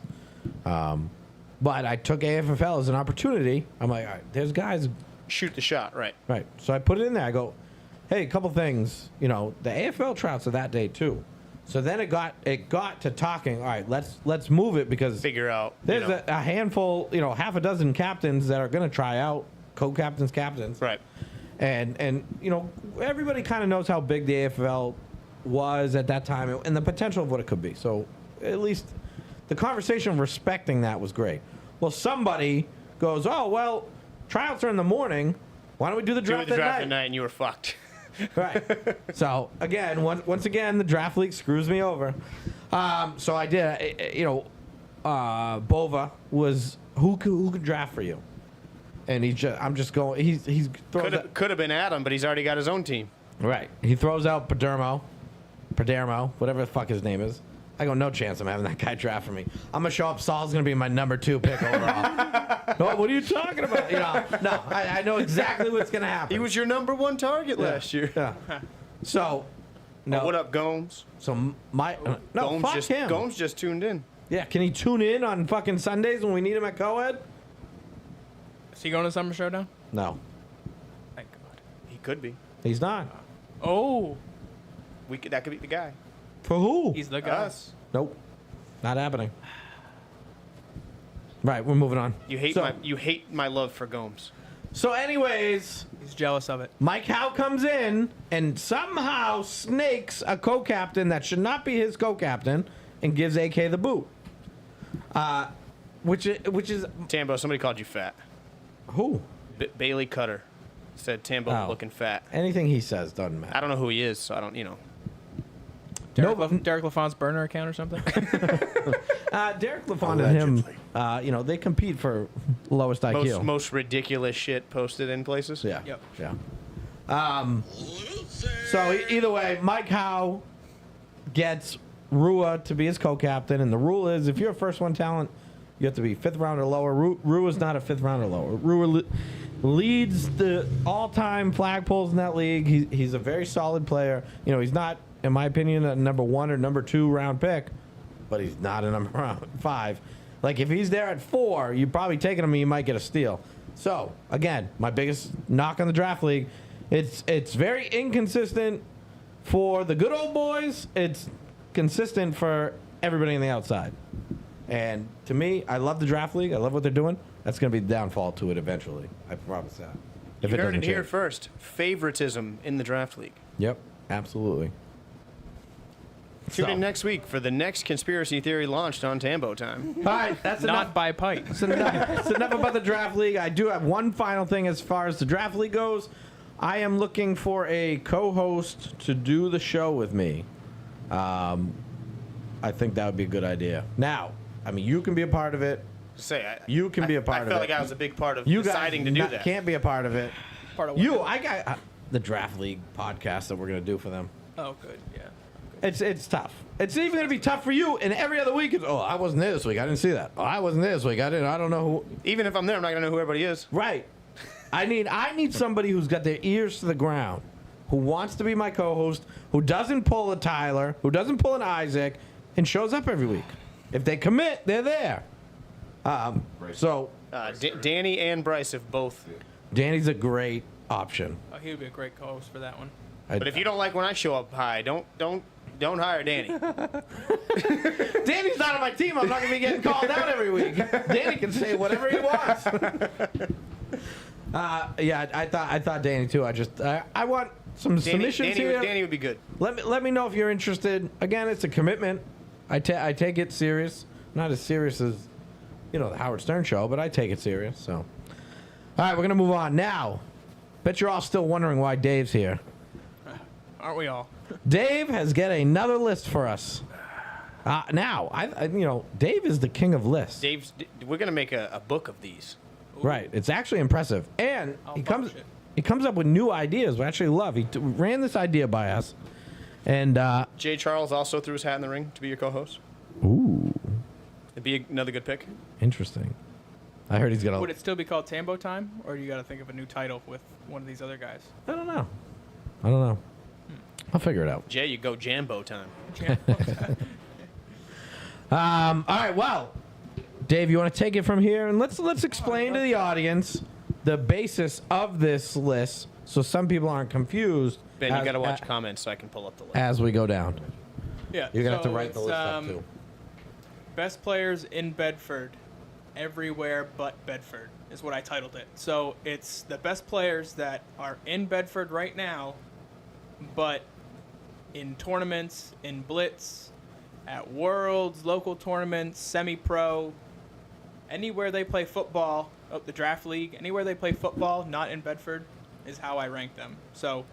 but I took AFFL as an opportunity. I'm like, all right, there's guys. Shoot the shot, right? Right. So I put it in there. I go, hey, a couple things. The AFL tryouts are that day too. So then it got to talking. All right, let's move it because Figure out. there's a handful, half a dozen captains that are going to try out, co-captains, captains. Right. And everybody kind of knows how big the AFL was at that time and the potential of what it could be. So at least the conversation of respecting that was great. Well, somebody goes, oh, well, tryouts are in the morning. Why don't we do the draft, Do the draft at at night? night and you were fucked. Right. So again, once again, the draft league screws me over. So I did. Bova was who could draft for you, and I'm just going. He's Could have been Adam, but he's already got his own team. right. He throws out Padermo, whatever the fuck his name is. I go, no chance I'm having that guy draft for me. I'm gonna show up. Saul's gonna be my number 2 pick overall. No, what are you talking about? No, I know exactly what's gonna happen. He was your number 1 target last year. Yeah. So, no. Oh, what up, Gomes? So no, fuck him. Gomes just tuned in. Yeah, can he tune in on fucking Sundays when we need him at co-ed? Is he going to Summer Showdown? No, Thank God. He could be. he's not. Oh, That could be the guy. For who? he's the guy. Us. Nope, not happening. Right, we're moving on. You hate my love for Gomes. So anyways, He's jealous of it. Mike Howe comes in and somehow snakes a co-captain that should not be his co-captain and gives AK the boot. Which is Tambo, somebody called you fat. who? Bailey Cutter said Tambo Oh. looking fat. Anything he says doesn't matter. I don't know who he is, so I don't. Derek LaFont's burner account or something? Derek LaFont and him, they compete for lowest IQ. Most ridiculous shit posted in places. Yeah. Yep. Yeah. So either way, Mike Howe gets Rua to be his co-captain, and the rule is if you're a first-one talent, you have to be 5th round or lower. Rua's not a 5th round or lower. Rua leads the all-time flagpoles in that league. He's a very solid player. He's not, in my opinion, a number 1 or number 2 round pick, but he's not a number 5. Like, if he's there at 4, you're probably taking him and you might get a steal. So, again, my biggest knock on the draft league, it's very inconsistent for the good old boys. It's consistent for everybody on the outside. And to me, I love the draft league. I love what they're doing. That's going to be the downfall to it eventually. I promise that. If You it heard doesn't it here change. first. Favoritism in the draft league. Yep, absolutely. Tune So- in next week for the next conspiracy theory launched on Tambo time. All right, that's Not enough. by Pike. That's enough about the draft league. I do have one final thing as far as the draft league goes. I am looking for a co-host to do the show with me. I think that would be a good idea. Now, I mean, you can be a part of it. You can be a part I of felt it. like I was a big part of You deciding guys to do that. can't be a part of it. Part of I got the draft league podcast that we're gonna do for them. Oh, good. Yeah. It's tough. It's even gonna be tough for you. And every other week, it's I wasn't there this week. I didn't see that. Oh, I wasn't there this week. I don't know who. Even if I'm there, I'm not gonna know who everybody is. Right. I need somebody who's got their ears to the ground, who wants to be my co-host, who doesn't pull a Tyler, who doesn't pull an Isaac, and shows up every week. If they commit, they're there. So Danny and Bryce have both. Danny's a great option. Oh, he would be a great co-host for that one. But if you don't like when I show up high, don't hire Danny. Danny's not on my team, I'm not gonna be getting called out every week. Danny can say whatever he wants. I thought Danny too. I want some submissions here. Danny would be good. Let me know if you're interested. Again, it's a commitment. I take it serious. Not as serious as, the Howard Stern show, but I take it serious. So, all right, we're gonna move on now. Bet you're all still wondering why Dave's here. Aren't we all? Dave has got another list for us. Now, Dave is the king of lists. We're gonna make a book of these. Right. It's actually impressive. And I'll he comes publish it. he comes up with new ideas we actually love. He ran this idea by us. And Jay Charles also threw his hat in the ring to be your co-host. ooh, It'd be another good pick. interesting. I heard he's got Would a it still be called Tambo Time, or you got to think of a new title with one of these other guys? I don't know. I'll figure it out. Jay, you go Jambo time. All right, well, Dave, you want to take it from here and let's explain to the audience the basis of this list so some people aren't confused. Ben, you gotta watch comments so I can pull up the list. as we go down. Yeah. You're gonna have to so write the it's, list up too. Best players in Bedford, everywhere but Bedford, is what I titled it. So it's the best players that are in Bedford right now, but in tournaments, in Blitz, at Worlds, local tournaments, semi-pro, anywhere they play football, the draft league, anywhere they play football, not in Bedford, is how I rank them. So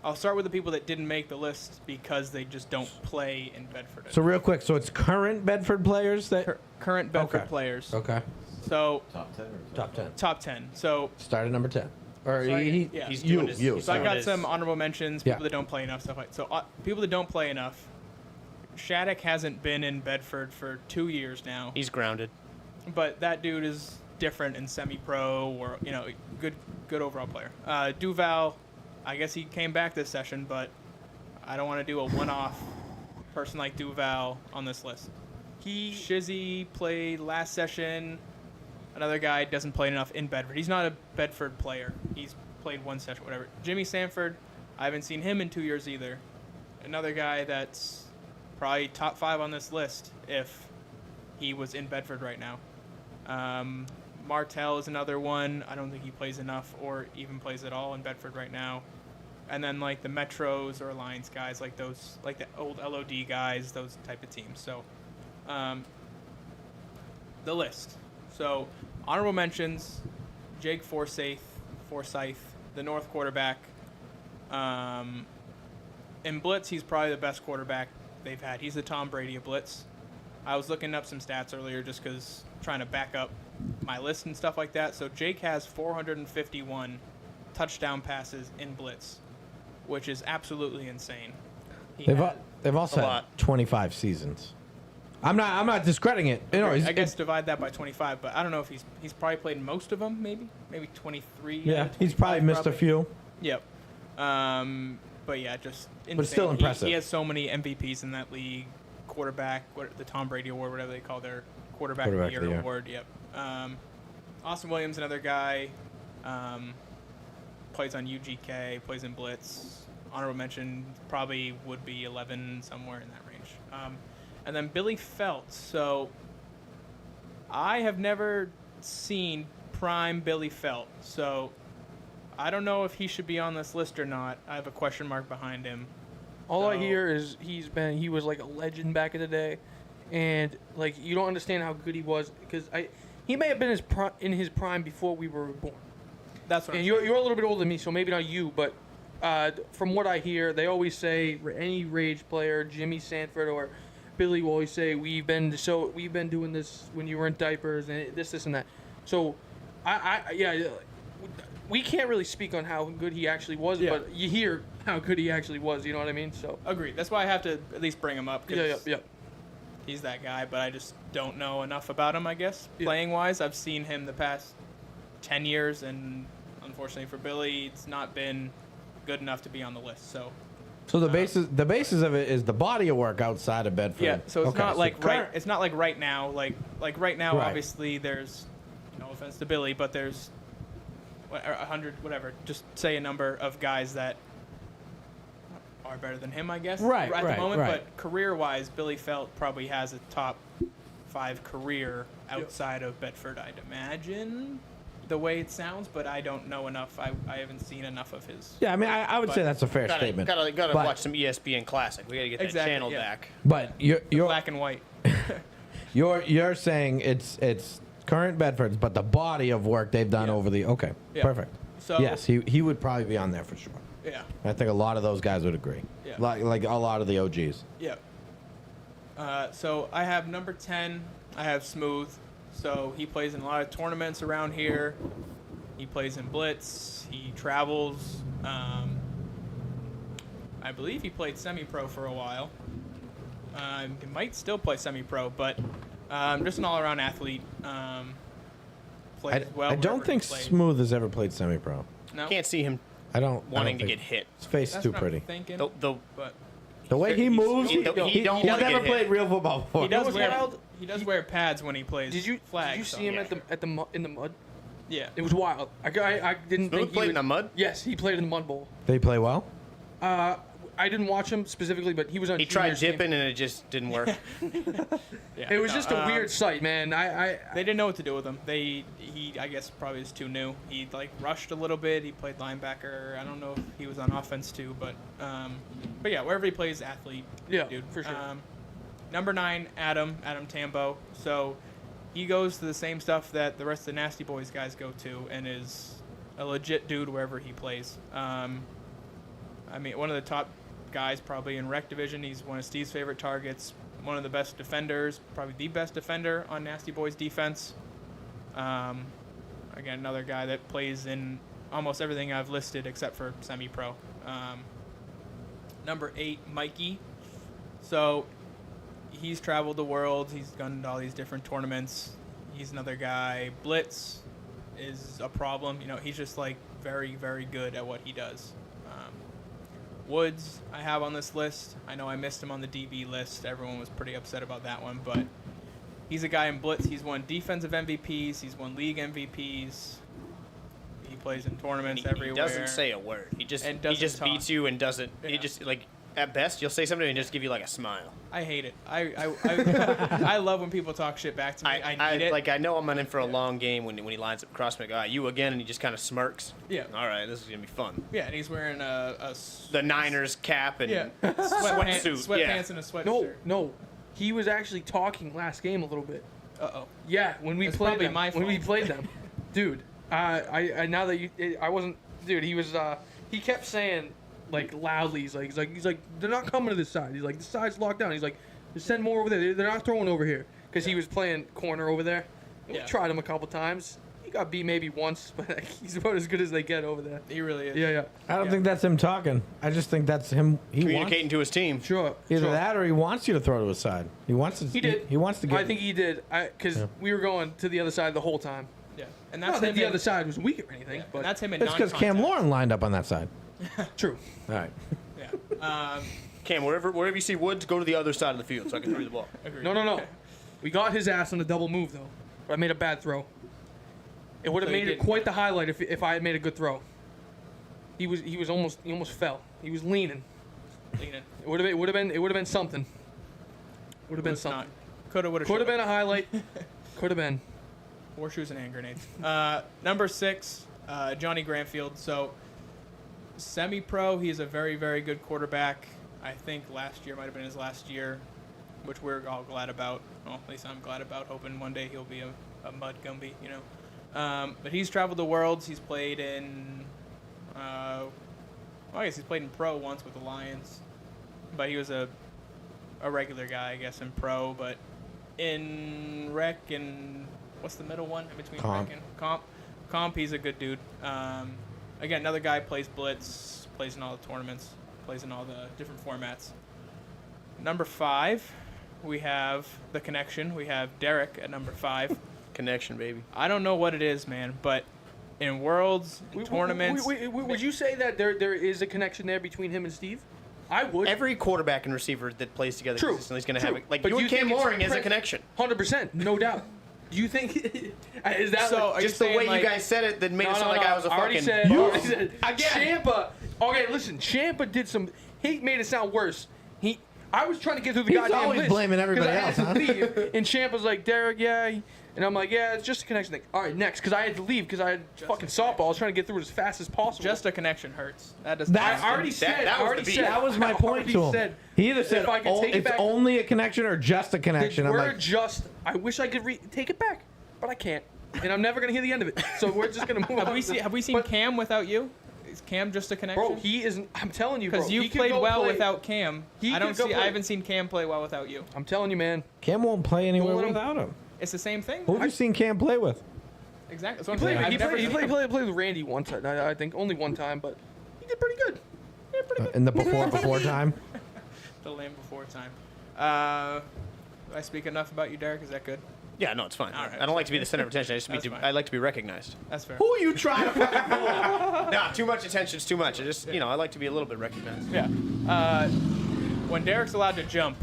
I'll start with the people that didn't make the list because they just don't play in Bedford. So real quick, so it's current Bedford players that Current Bedford Okay. players. okay. So Top 10 or Top 10. top 10. So Start at number 10. Or So I- he, yeah. He's you, doing his- you. he's So I doing got his- some honorable mentions, Yeah. people that don't play enough, stuff like so. People that don't play enough. Shattuck hasn't been in Bedford for 2 years now, He's grounded. but that dude is different in semi-pro or good overall player. Duval, I guess he came back this session, but I don't want to do a one-off person like Duval on this list. Shizzy played last session. Another guy doesn't play enough in Bedford. He's not a Bedford player. He's played one session, whatever. Jimmy Sanford, I haven't seen him in 2 years either. Another guy that's probably top 5 on this list if he was in Bedford right now. Martell is another one. I don't think he plays enough or even plays at all in Bedford right now. And then like the Metros or Alliance guys, like those, like the old LOD guys, those type of teams. So, the list. So, honorable mentions: Jake Forsyth, the North quarterback. In Blitz, he's probably the best quarterback they've had. He's the Tom Brady of Blitz. I was looking up some stats earlier just because trying to back up my list and stuff like that. So Jake has 451 touchdown passes in Blitz, which is absolutely insane. They've also a had lot. 25 seasons. I'm not discrediting it. I guess divide that by 25, but I don't know if he's probably played most of them, maybe 23. yeah, he's 25 probably missed a few. Yep. But yeah, just insane. But still impressive. He has so many MVPs in that league. Quarterback, the Tom Brady Award, whatever they call their quarterback of the year award. Yep. Austin Williams, another guy, plays on UGK, plays in Blitz. Honorable mention, probably would be 11, somewhere in that range. And then Billy Felt. So I have never seen prime Billy Felt. So I don't know if he should be on this list or not. I have a question mark behind him. All I So- hear is he was like a legend back in the day, and like you don't understand how good he was because he may have been in his prime before we were born. That's what And I'm you're saying. a little bit older than me, so maybe not you, but from what I hear, they always say any Rage player, Jimmy Sanford or Billy will always say we've been doing this when you were in diapers and this and that. So we can't really speak on how good he actually was, Yeah. but you hear how good he actually was. You know what I mean? So Agreed. That's why I have to at least bring him up. 'Cause yeah. he's that guy, but I just don't know enough about him, I guess, Yeah. playing-wise. I've seen him the past 10 years, and unfortunately for Billy, it's not been good enough to be on the list. So, So the basis of it is the body of work outside of Bedford. yeah, so it's Okay, not like current- it's not like right now. Like right now, Right. obviously, there's, no offense to Billy, but there's 100, whatever, just say a number of guys that are better than him, I guess, Right, at right, the moment. right. But career-wise, Billy Felt probably has a top 5 career outside of Bedford, I'd imagine, the way it sounds, but I don't know enough. I haven't seen enough of his. Yeah, I mean, I would But- say that's a fair Gotta statement. gotta But- watch some ESPN Classic. We gotta get that Exactly, channel yeah. back. But you're Black and white. you're saying it's current Bedfords, but the body of work they've done Yeah. over the Yeah. perfect. So Yes, he would probably be on there for sure. yeah, I think a lot of those guys would agree. Yeah. Like a lot of the OGs. yeah. So I have number 10. I have Smooth. So he plays in a lot of tournaments around here. He plays in Blitz. He travels. I believe he played semi-pro for a while. He might still play semi-pro, but just an all-around athlete. Plays well. I don't wherever think he plays. Smooth has ever played semi-pro. No, Can't see him I don't wanting to think- get hit. His face is that's too what pretty. I'm thinking. The But The way he moves, he don't he's wanna never get hit. played real football before. he does was wear wild? he does wear pads when he plays. Did you flags? see him in the mud? Yeah. It was wild. I didn't Smooth think he played would, in the mud? Yes, he played in the mud bowl. They play well. I didn't watch him specifically, but he was on. He tried Junior's team. dipping and it just didn't work. Yeah. It was No, just a weird sight, man. They didn't know what to do with him. He I guess probably is too new. He like rushed a little bit. He played linebacker. I don't know if he was on offense too, but yeah, wherever he plays, athlete. Yeah, dude. for sure. Number 9, Adam Tambo. So he goes to the same stuff that the rest of the Nasty Boys guys go to, and is a legit dude wherever he plays. I mean, one of the top guys probably in rec division. He's one of Steve's favorite targets. One of the best defenders, probably the best defender on Nasty Boys defense. Again, another guy that plays in almost everything I've listed except for semi-pro. Number 8, Mikey. So he's traveled the world. He's gone to all these different tournaments. He's another guy. Blitz is a problem. You know, he's just like very, very good at what he does. Woods, I have on this list. I know I missed him on the DB list. Everyone was pretty upset about that one, but he's a guy in Blitz. He's won defensive MVPs. He's won league MVPs. He plays in tournaments He everywhere. doesn't say a word. He just And doesn't talk. beats you and doesn't. He Yeah. just like at best you'll say something and just give you like a smile. I hate it. I love when people talk shit back to me. I need it. Like I know I'm in for a long game when he lines up across me. I go, you again, and he just kind of smirks. Yeah. All right, this is gonna be fun. Yeah, and he's wearing The Niners cap and yeah sweatsuit. sweatpants and a sweatshirt. No. He was actually talking last game a little bit. Uh-oh. Yeah, when we It's played probably them. my When we fault. played them, dude. I now that I wasn't, dude. He was. He kept saying like loudly. He's like they're not coming to this side. He's like the side's locked down. He's like just send more over there. They're not throwing over here because he was playing corner over there. And Yeah. We tried him a couple times. He got beat maybe once, but he's about as good as they get over there. He really is. Yeah. I don't Yeah. think that's him talking. I just think that's him. He communicating wants, to his team. Sure. either sure. that or he wants you to throw to his side. He wants to. He did. He wants to get. I think he did. Because we were going to the other side the whole time. Yeah. And Not that's that him the in- other side was weak or anything, yeah, but and that's him in It's because Cam non-contact. Lauren lined up on that side. true. All right. Yeah. Cam, wherever you see Woods, go to the other side of the field so I can throw the ball. Agreed. No. We got his ass on a double move though, but I made a bad throw. It would have So you made it didn't. quite the highlight if I had made a good throw. He almost fell. He was leaning. Leaning. It would have been something. Would have been Was not. something. Coulda, woulda, Could have shoulda. been a highlight. Could have been. Horseshoes and hand grenades. Number 6, Johnny Granfield. So semi-pro, he's a very, very good quarterback. I think last year might have been his last year, which we're all glad about. Well, at least I'm glad about, hoping one day he'll be a mud Gumby, you know. But he's traveled the world. He's played in, well, I guess he's played in pro once with the Lions. But he was a regular guy, I guess, in pro. But in rec and, what's the middle one in between Comp. rec and comp? Comp, he's a good dude. Again, another guy plays blitz, plays in all the tournaments, plays in all the different formats. Number 5, we have the connection. We have Derek at number 5. Connection, baby. I don't know what it is, man, but in worlds, in tournaments, Would you say that there is a connection there between him and Steve? I would. Every quarterback and receiver that plays together True. consistently is going to have it. Like, But you do and you Cam think it's Mooring is a pres- connection. 100%, no doubt. Do you think is that So, like, are you Just the saying, way like- you guys said it that made it sound like I was a already fucking... said, already said. Again. Champa. Okay, listen. Champa did some. He made it sound worse. I was trying to get through the He's goddamn always list blaming 'cause everybody I had else, to huh? leave, and Champa's like, Derek, yeah. And I'm like, yeah, it's just a connection thing. All right, next, because I had to leave because I had fucking softball. I was trying to get through it as fast as possible. just a connection hurts. That does That- I already said. that I was already the beat. said. That was my I point already to him. said He either said if I could take it it's back- only a connection or just a connection. I'm We're like, just. I wish I could take it back, but I can't, and I'm never gonna hear the end of it. So we're just gonna move on. Have we seen But, Cam without you? Is Cam just a connection? bro? He isn't. I'm telling you, bro. Because you he could played go well play- without Cam. He I don't could go see. play. I haven't seen Cam play well without you. I'm telling you, man. Cam won't play anywhere let him- without him. It's the same thing. Who have you seen Cam play with? Exactly. That's what I'm He saying. played, I've he never played, he seen played, him. played with Randy one time. I think only one time, but he did pretty good. Yeah, pretty good. In the before time? The land before time. Do I speak enough about you, Derek? Is that good? Yeah, no, it's fine. All right. I don't like to be the center of attention. That's fine. I like to be recognized. That's fair. Who are you trying to fucking fool? Nah, too much attention is too much. I just, I like to be a little bit recognized. Yeah. When Derek's allowed to jump,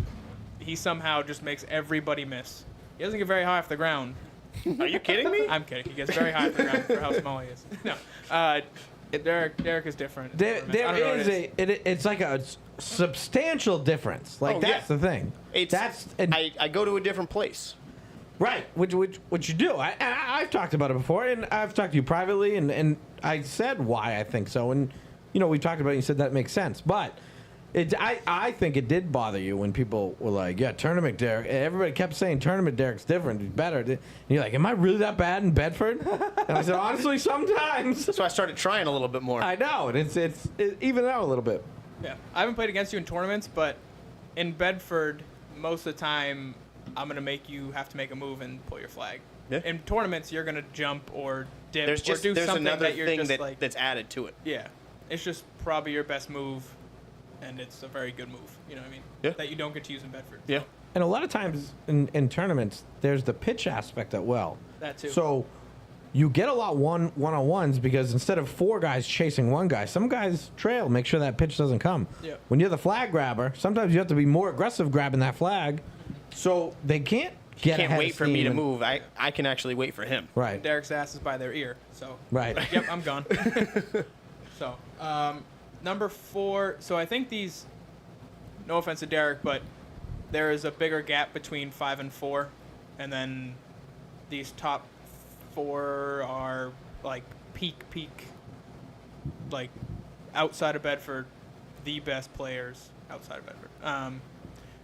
he somehow just makes everybody miss. He doesn't get very high off the ground. Are you kidding me? I'm kidding. He gets very high off the ground for how small he is. No. Derek is different. There I don't know what is it it's like a substantial difference. Like Oh, that's yeah. the thing. I go to a different place. Right, which you do. I've talked about it before, and I've talked to you privately, and I said why I think so, and we talked about it. And you said that makes sense, but I think it did bother you when people were like, yeah, tournament Derek. Everybody kept saying tournament Derek's different, he's better. And you're like, am I really that bad in Bedford? And I said, honestly, sometimes. So I started trying a little bit more. I know, and it's even out a little bit. Yeah, I haven't played against you in tournaments, but in Bedford, most of the time, I'm gonna make you have to make a move and pull your flag. Yeah. In tournaments, you're gonna jump or dip There's or do something another that you're thing just like. that's added to it. Yeah, it's just probably your best move, and it's a very good move. You know what I mean? Yeah. That you don't get to use in Bedford. Yeah. And a lot of times in tournaments, there's the pitch aspect as well. That too. So you get a lot one-on-ones because instead of 4 guys chasing one guy, some guys trail, make sure that pitch doesn't come. Yeah. When you're the flag grabber, sometimes you have to be more aggressive grabbing that flag, so they can't get Can't ahead wait of for me steam to and- move. I can actually wait for him. Right. Derek's ass is by their ear, so. Right. Yep, I'm gone. So, number 4. So I think these. No offense to Derek, but there is a bigger gap between 5 and 4, and then these top 4 are like peak, like outside of Bedford, the best players outside of Bedford.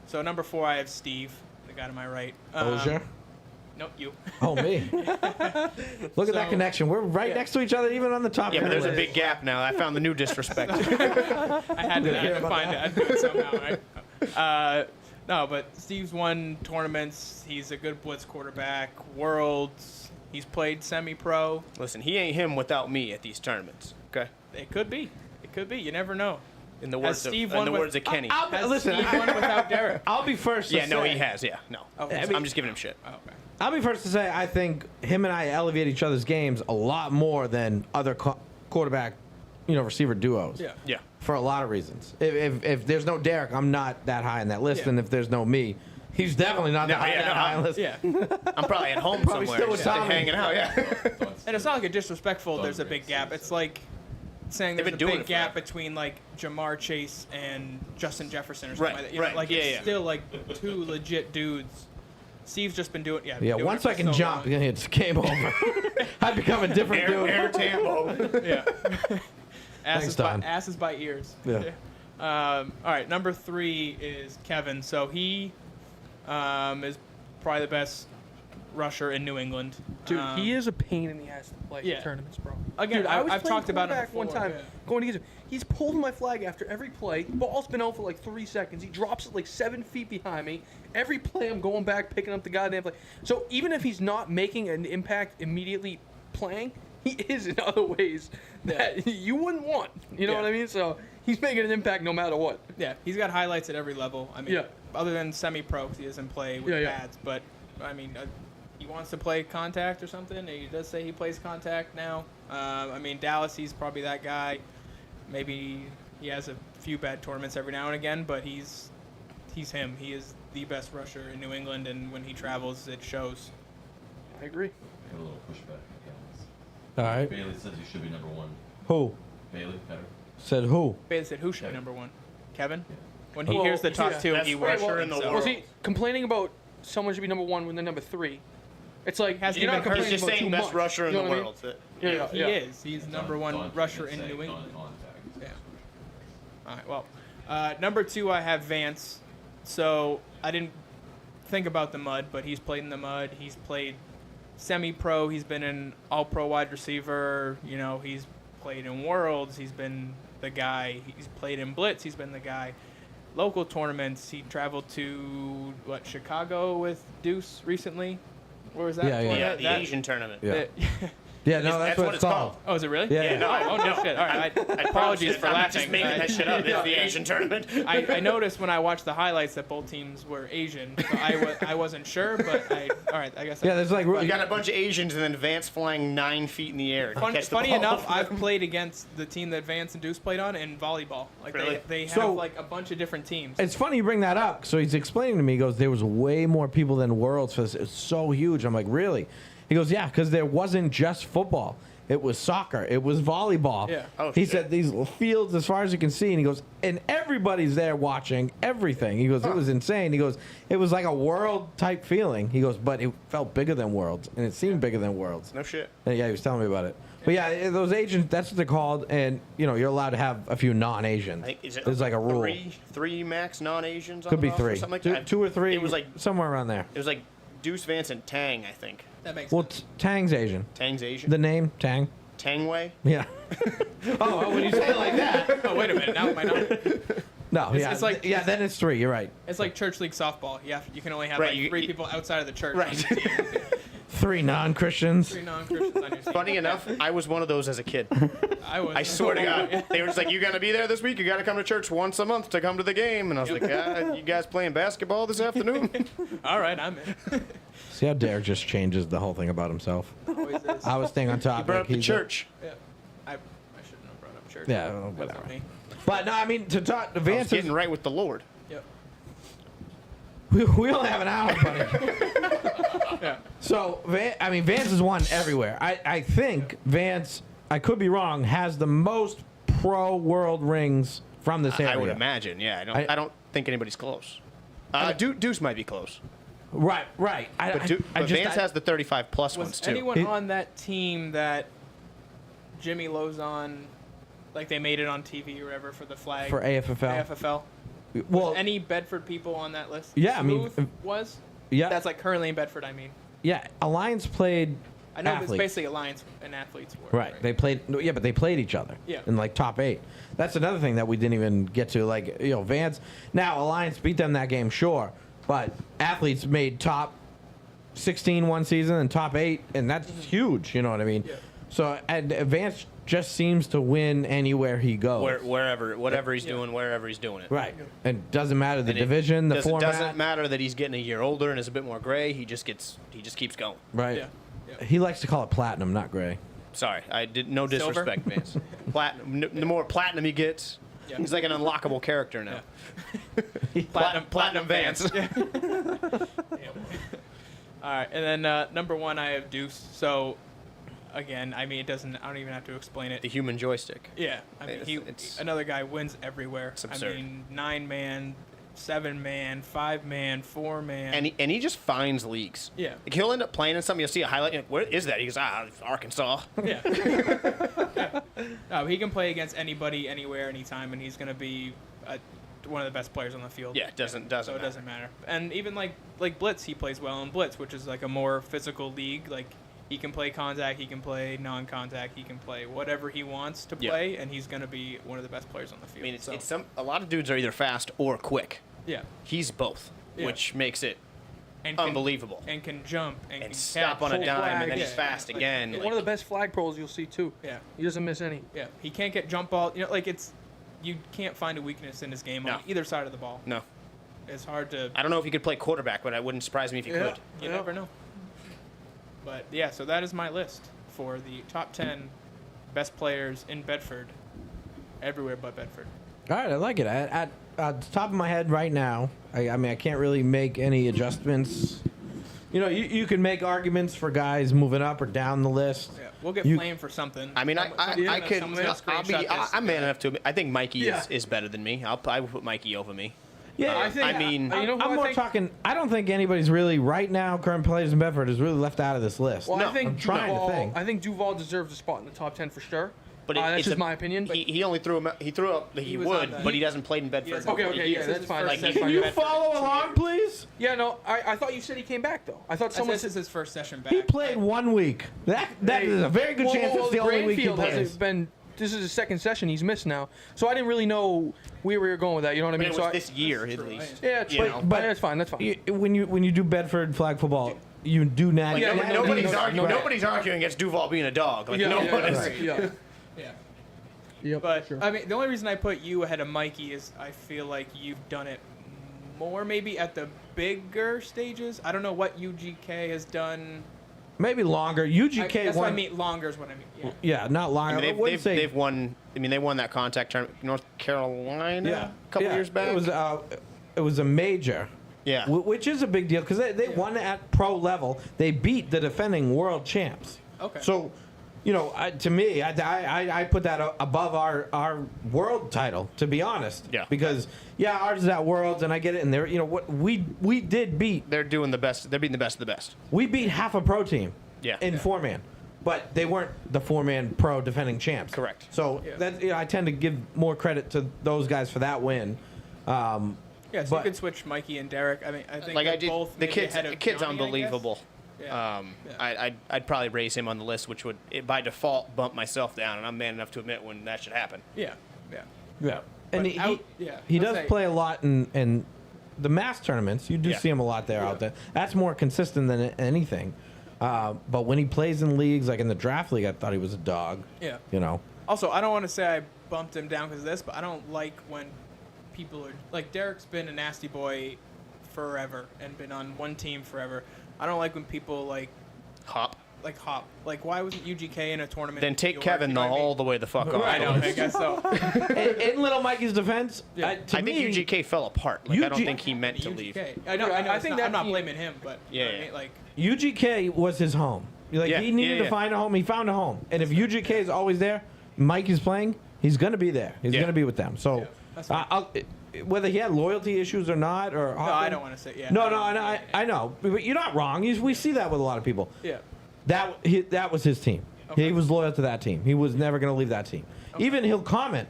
So number 4, I have Steve, the guy to my right. Osier? Nope, you. Oh, me. Look at that So- connection. We're right Yeah. next to each other, even on the top. Yeah, but there's a list. big gap now. I found the new disrespect. I had to about find it. I had to do it somehow, right? No, but Steve's won tournaments. He's a good blitz quarterback. Worlds. He's played semi-pro. Listen, he ain't him without me at these tournaments. Okay. It could be. It could be. You never know. In the Has words of Steve in won the with- words of Kenny. Has Listen, Steve won without Derek? I'll be first to Yeah, no, say- he has. Yeah, no. Okay. I'm just giving him shit. Oh, okay. I'll be first to say I think him and I elevate each other's games a lot more than other quarterback, receiver duos. Yeah. Yeah. For a lot of reasons. If there's no Derek, I'm not that high on that list, Yeah. and if there's no me, he's definitely not No, that yeah, high on no, the list. Yeah. I'm probably at home Probably somewhere, still with just Tommy. hanging out. Yeah. And it's not like a disrespectful. There's a big gap. It's like saying They've there's a been doing big it gap forever. between like Jamar Chase and Justin Jefferson or something Right, like that. right. Like Yeah, it's yeah. still like 2 legit dudes. Steve's just been doing. Yeah. Yeah, doing once it for I can so jump, long. it's game over. I become a different dude. Air Tambo. Yeah. Thanks, Don. Asses by ears. Yeah. All right, number 3 is Kevin. So he is probably the best rusher in New England. Dude, he is a pain in the ass to play yeah. in tournaments, bro. Again, Dude, I was I've playing talked about it quarterback one before, time, yeah. going against him. He's pulled my flag after every play. The ball's been out for like 3 seconds. He drops it like 7 feet behind me. Every play, I'm going back, picking up the goddamn play. So even if he's not making an impact immediately playing, he is in other ways that you wouldn't want. You know Yeah. what I mean? So he's making an impact no matter what. Yeah, he's got highlights at every level. I mean, Yeah. other than semi-pro, 'cause he doesn't play with Yeah. pads. But I mean, he wants to play contact or something. He does say he plays contact now. I mean, Dallas, he's probably that guy. Maybe he has a few bad tournaments every now and again, but he's him. He is the best rusher in New England, and when he travels, it shows. I agree. Got a little pushback against. All right. Bailey says he should be number 1. Who? Bailey, better. Said who? Bailey said, "Who should be Kevin. number 1?" Kevin. When he Well, hears the top yeah. 2, Best he rusher rusher in the himself. world. Well, see, complaining about someone should be number 1 when they're number 3. It's like Hasn't you're even not heard- complaining He's just about saying too best much. rusher in You the know what I mean? world. Yeah, He yeah. is. He's number 1 rusher in New England. Yeah. All right. Well, number 2, I have Vance. So I didn't think about the mud, but he's played in the mud. He's played semi-pro. He's been an all-pro wide receiver. You know, he's played in Worlds. He's been the guy. He's played in Blitz. He's been the guy. Local tournaments. He traveled to Chicago with Deuce recently. Where was that? Yeah, yeah. Yeah, tournament? the That- Asian tournament. Yeah. Yeah, no, that's what it's called. Oh, is it really? Yeah. no, Oh, no shit. All right. Apologies for I'm laughing. just making that shit up. It's the Asian tournament. I noticed when I watched the highlights that both teams were Asian. So I wasn't sure, but all right, I guess. Yeah, there's like You got a bunch of Asians and then Vance flying 9 feet in the air to catch the Funny ball. enough, I've played against the team that Vance and Deuce played on in volleyball. Like Really? they have So- like a bunch of different teams. It's funny you bring that up. So he's explaining to me, he goes, there was way more people than Worlds for this. It's so huge. I'm like, really? He goes, yeah, because there wasn't just football. It was soccer. It was volleyball. Yeah. Oh, he shit. said these fields as far as you can see. And he goes, and everybody's there watching everything. He goes, it was insane. He goes, it was like a world type feeling. He goes, but it felt bigger than Worlds. And it seemed bigger than Worlds. No shit. And yeah, he was telling me about it. But yeah, those Asians, that's what they're called. And, you know, you're allowed to have a few non-Asians. I think is it There's like a rule. three max non-Asians. On Could the be roster or 3. something like Two, that. 2 or 3. It was like somewhere around there. Deuce, Vance, and Tang. I think That makes Well, sense. Tang's Asian. Tang's Asian. The name, Tang. Tangway. Yeah. Oh, when you say it like that. Oh wait a minute. Now it might not. No, yeah. it's like- yeah, then it's 3. You're right. It's like church league softball. You can only have Right, like 3 people outside of the church. Right. On your team. 3 non-Christians. 3 non-Christians on your team. Funny enough, I was one of those as a kid. I swear to God. They were just like, you got to be there this week. You got to come to church once a month to come to the game. And I was like, you guys playing basketball this afternoon? All right, I'm in. See how Derek just changes the whole thing about himself. Always is. I was staying on top. Brought up the church. Yeah. I shouldn't have brought up church. Yeah, That was whatever. on me. But no, I mean to talk. I was Vance is, getting right with the Lord. Yep. we only have an hour, buddy. Yeah. So Vance has won everywhere. I think Vance, I could be wrong, has the most pro world rings from this area. I would imagine. Yeah, I don't think anybody's close. Deuce might be close. Right. But Vance has the 35 plus Was ones too. anyone He- on that team that Jimmy Lozon, like they made it on TV or whatever for the flag for AFFL. AFFL? Well, Any Bedford people on that list? Yeah, I mean, Smooth was. yeah, That's like currently in Bedford. I mean, yeah. Alliance played. I know athletes. it's basically Alliance and athletes were. Right. They played. No, yeah, but they played each other. Yeah. In like top 8. That's another thing that we didn't even get to. Like, you know, Vance. Now Alliance beat them that game, sure, but athletes made top 16 one season and top 8, and that's huge. You know what I mean? Yeah. So and Vance just seems to win anywhere he goes. Whatever he's doing, wherever he's doing it. Right. And doesn't matter the And it division, the doesn't, format. doesn't matter that he's getting a year older and is a bit more gray. He just keeps going. Right. Yeah. Yeah. He likes to call it platinum, not gray. Sorry, I did no Silver? disrespect, Vance. Platinum. The more platinum he gets, Yeah. he's like an unlockable character now. Platinum Vance. All right, and then number 1, I have Deuce. So, again, I mean, it doesn't. I don't even have to explain it. The human joystick. Yeah, I mean, It's- another guy wins everywhere. It's absurd. I mean, 9-man, 7-man, 5-man, 4-man. And he just finds leagues. Yeah. Like he'll end up playing in something. You'll see a highlight. You're like, where is that? He goes, Arkansas. Yeah. No, he can play against anybody, anywhere, anytime, and he's going to be one of the best players on the field. Yeah, it doesn't So it doesn't matter. And even like Blitz, he plays well in Blitz, which is like a more physical league. Like he can play contact, he can play non-contact, he can play whatever he wants to play, and he's going to be one of the best players on the field. I mean, a lot of dudes are either fast or quick. Yeah. He's both, Yeah. which makes it And unbelievable. And can jump and can stop catch. on a dime, and then Yeah, he's fast like- again. yeah. Like, One of the best flag pros you'll see too. Yeah. He doesn't miss any. Yeah, he can't get jump ball. You know, like you can't find a weakness in his game on either side of the ball. no. It's hard to. I don't know if he could play quarterback, but it wouldn't surprise me if he could. You never know. But yeah, so that is my list for the top 10 best players in Bedford, everywhere but Bedford. All right, I like it. At the top of my head right now, I mean, I can't really make any adjustments. You know, you can make arguments for guys moving up or down the list. Yeah, we'll get You- flamed for something. I mean, I could. Someone's gonna screenshot this. I'm man enough to admit. I think Mikey Yeah. is better than me. I would put Mikey over me. Yeah, I think. I mean- you know who I'm I more think? talking. I don't think anybody's really right now. Current players in Bedford is really left out of this list. Well, No, I think I'm trying to Duval. think. I think Duval deserves a spot in the top 10 for sure. But that's it's just my opinion. But He only threw him. He threw up. He was on would, the- but he doesn't play in Bedford. Yes, Okay, for okay, years. yeah, that's fine. Like, That's he- fine. Can you Bedford follow in 2 along, years. please? yeah, no, I thought you said he came back though. I thought someone This is his first session back. He played 1 week. That is a very good chance it's the only week he Greenfield plays. hasn't been. This is his second session he's missed now, so I didn't really know where we were going with that. You know what I I mean, mean? it So was I, this year at least. yeah, it's you fine. know. But that's fine. That's fine. When you do Bedford flag football, you do not. Like, Yeah, nobody's no, arguing. no. Nobody's arguing against Duval being a dog. Like yeah, no yeah, one is. right, yeah. Yeah. Yep, But sure. I mean, the only reason I put you ahead of Mikey is I feel like you've done it more, maybe at the bigger stages. I don't know what UGK has done. Maybe longer. UGK That's won. what I mean. Longer is what I mean. Yeah. Yeah, not longer. I mean, I wouldn't say. they've won. I mean, they won that contact tournament, North Carolina, a couple years back. It was a major. Yeah. Which is a big deal because they won at pro level. They beat the defending world champs. Okay. So, you know, to me, I put that above our world title, to be honest. Yeah. Because ours is at worlds, and I get it. And they're, you know, what we did beat. They're doing the best. They're beating the best of the best. We beat half a pro team. Yeah. In 4-man. But they weren't the 4-man pro defending champs. Correct. So that I tend to give more credit to those guys for that win. Yeah, so But- you could switch Mikey and Derek. I mean, I think Like they're I did. both The maybe kid's ahead of kid's Johnny, I guess. unbelievable. Yeah. I'd probably raise him on the list, which would by default bump myself down, and I'm man enough to admit when that should happen. Yeah. Yeah. Yeah. And But he let's does say- play a lot in the mass tournaments. You do Yeah. see him a lot there out there. That's more consistent than anything. But when he plays in leagues, like in the draft league, I thought he was a dog. Yeah. You know. Also, I don't want to say I bumped him down because of this, but I don't like when people are like Derek's been a nasty boy forever and been on one team forever. I don't like when people like Hop. hop. Like, why wasn't UGK in a tournament? Then with take yours? Kevin You know what I mean? all the way the fuck off. I know. I guess so. in little Mikey's defense, Yeah. I think UGK fell apart. Like, I don't UG think he meant to leave. UGK. I know. Yeah, I I think I'm that not he- blaming him, but you know what I mean? Like, UGK was his home. Like Yeah, he needed yeah, to find a home. He found a home. And if UGK is always there, Mike is playing. He's gonna be there. He's Yeah. gonna be with them. So, Yeah, that's fine. whether he had loyalty issues or not, or no, I don't want to say. Yeah. No, I know, but you're not wrong. We see that with a lot of people. Yeah. That was his team. Okay. He was loyal to that team. He was never going to leave that team. Even he'll comment,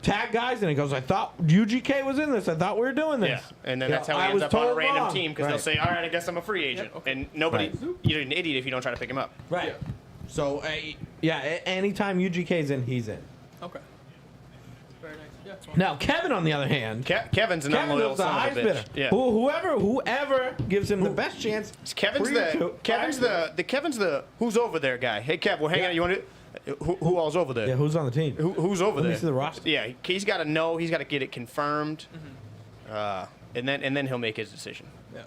tag guys, and he goes, "I thought UGK was in this. I thought we were doing Yeah, this." and then You that's know, how I he ends was up on a told random wrong. team because they'll Right. say, "All right, I guess I'm a free agent," okay. and nobody, Right. you're an idiot if you don't try to pick him up. Right. So, anytime UGK's in, he's in. Okay. Very nice. Yeah. That's fine. Now, Kevin, on the other hand, Kevin's an Kevin unloyal is the son highest of a bidder. bitch. Yeah. Whoever gives him the best chance. Kevin's the who's over there guy. Hey Kev, we're hanging Yeah. out. You want to? Who all's over there? Yeah, who's on the team? Who's over Let me there? see the roster. Yeah, he's got to know. He's got to get it confirmed, and then he'll make his decision. Yeah.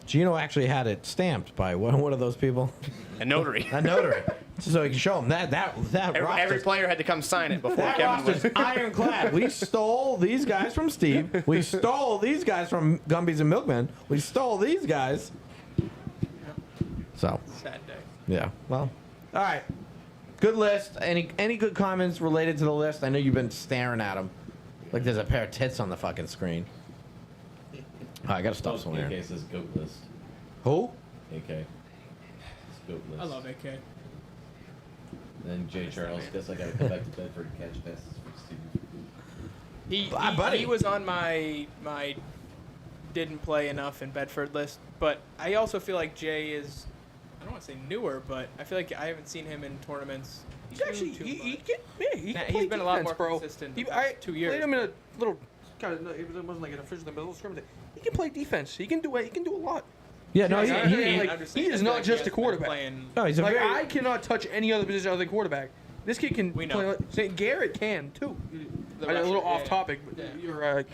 Gino actually had it stamped by one of those people, A notary. a notary, so he can show him that Every roster's- player had to come sign it before that Kevin roster's was. ironclad. We stole these guys from Steve. We stole these guys from Gumby's and Milkman. We stole these guys. So, Sad day. yeah. Well, all right. Good list. Any good comments related to the list? I know you've been staring at them like there's a pair of tits on the fucking screen. I gotta stop AK swearing. says goat list. Who? AK. It's goat list. I love AK. Then Jay Charles. Guess I gotta come back to Bedford and catch passes for Steve. Buddy. He was on my didn't play enough in Bedford list, but I also feel like Jay is, I don't want to say newer, but I feel like I haven't seen him in tournaments. He's actually too he much. can yeah, he Nah, can he's play been a lot defense, more bro. consistent He, the I past 2 years. played him in a little kind of it wasn't like an official middle scrimmage. He can play defense. He can do it. He can do a lot. Yeah, no, I'm saying, he like, I'm just he saying, is I feel not like just he a has been quarterback. playing- no, he's a Like very. I cannot touch any other position other than quarterback. This kid can We know. play. Say, Garrett can too. The A little rusher, off yeah. topic, but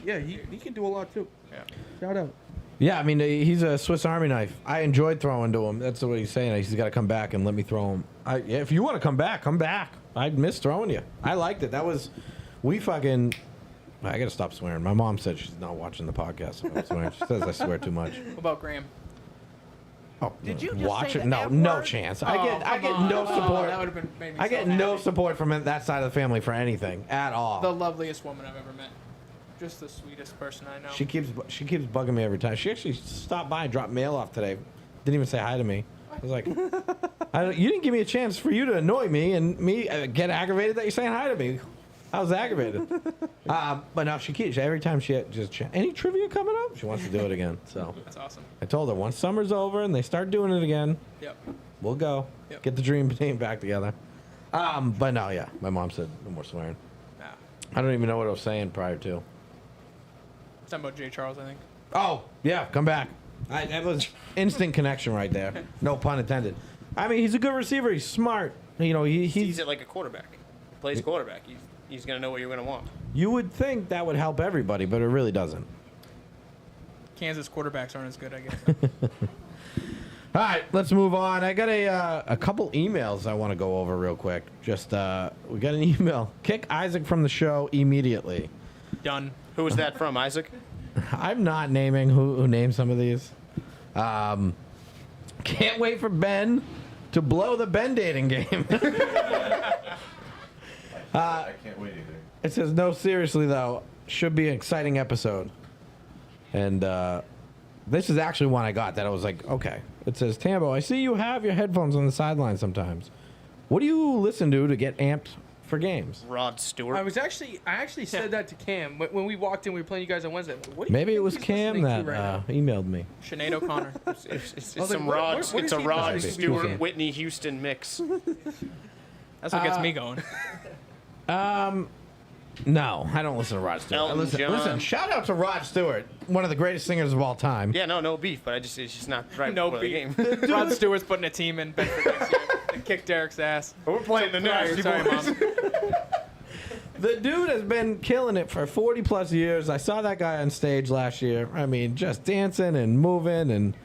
Yeah. you're he can do a lot too. Yeah. Shout out. Yeah, I mean, he's a Swiss Army knife. I enjoyed throwing to him. That's what he's saying. He's got to come back and let me throw him. Yeah, if you want to come back, come back. I miss throwing you. I liked it. That was, we fucking. I got to stop swearing. My mom said she's not watching the podcast. If I'm swearing. She says I swear too much. What about Graham? Oh, Did you just watch say it? the No, F no word? chance. Oh, I get come no on. support. That would have been made me I so get no happy. support from that side of the family for anything at all. The loveliest woman I've ever met. Just the sweetest person I know. She keeps bugging me every time. She actually stopped by and dropped mail off today. Didn't even say hi to me. I was like, you didn't give me a chance for you to annoy me and me get aggravated that you're saying hi to me. I was aggravated. But no, she keeps every time she any trivia coming up, she wants to do it again. So That's awesome. I told her once summer's over and they start doing it again, Yep. we'll go Yep. get the dream team back together. But no, yeah, my mom said no more swearing. Nah. I don't even know what I was saying prior to. Talking about Jay Charles, I think. Oh, yeah, come back. That was instant connection right there. No pun intended. I mean, he's a good receiver. He's smart. You know, He's he's. it like a quarterback. Plays quarterback. He's gonna know what you're gonna want. You would think that would help everybody, but it really doesn't. Kansas quarterbacks aren't as good, I guess. All right, let's move on. I got a couple emails I want to go over real quick. Just we got an email. Kick Isaac from the show immediately. Done. Who was that from, Isaac? I'm not naming who named some of these. Can't wait for Ben to blow the Ben dating game. I can't wait either. It says, no, seriously, though. Should be an exciting episode. And this is actually one I got that I was like, okay. It says, Tambo, I see you have your headphones on the sideline sometimes. What do you listen to get amped for games? Rod Stewart. I actually said that to Cam when we walked in. We were playing you guys on Wednesday. What do you Maybe it think was he's Cam listening that to right now? emailed me. Sinead O'Connor. It's like, some what- Rod. what- what It's is a he Rod listening to? Stewart, Okay. Whitney Houston mix. That's what gets me going. No, I don't listen to Rod Stewart. Elton John. Listen, shout out to Rod Stewart, one of the greatest singers of all time. Yeah, no beef, but it's just not right No for the beef. game. Rod Stewart's putting a team in Bedford next year to kick Derek's ass. We're playing the Nasty Sorry, Boys. Mom. The dude has been killing it for 40 plus years. I saw that guy on stage last year. I mean, just dancing and moving and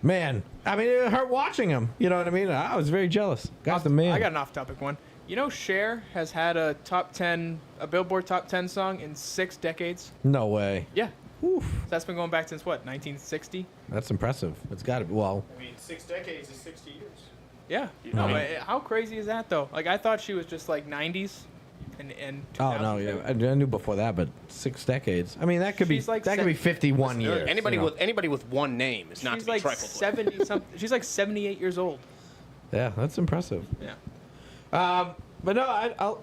man, I mean, it hurt watching him. You know what I mean? I was very jealous. Guy's the man. I got an off-topic one. You know, Cher has had a Billboard top 10 song in 6 decades. No way. Yeah, Oof. that's been going back since what, 1960? That's impressive. It's got to be. Well, I mean, 6 decades is 60 years. Yeah. No, but how crazy is that though? Like I thought she was just like 90s and 2000s. oh no, yeah, I knew before that, but 6 decades. I mean, that could She's be like that could be 51 years. Anybody you know? with one name is not She's to be like trifled with. 70 something. She's like 78 years old. Yeah, that's impressive. Yeah. But no,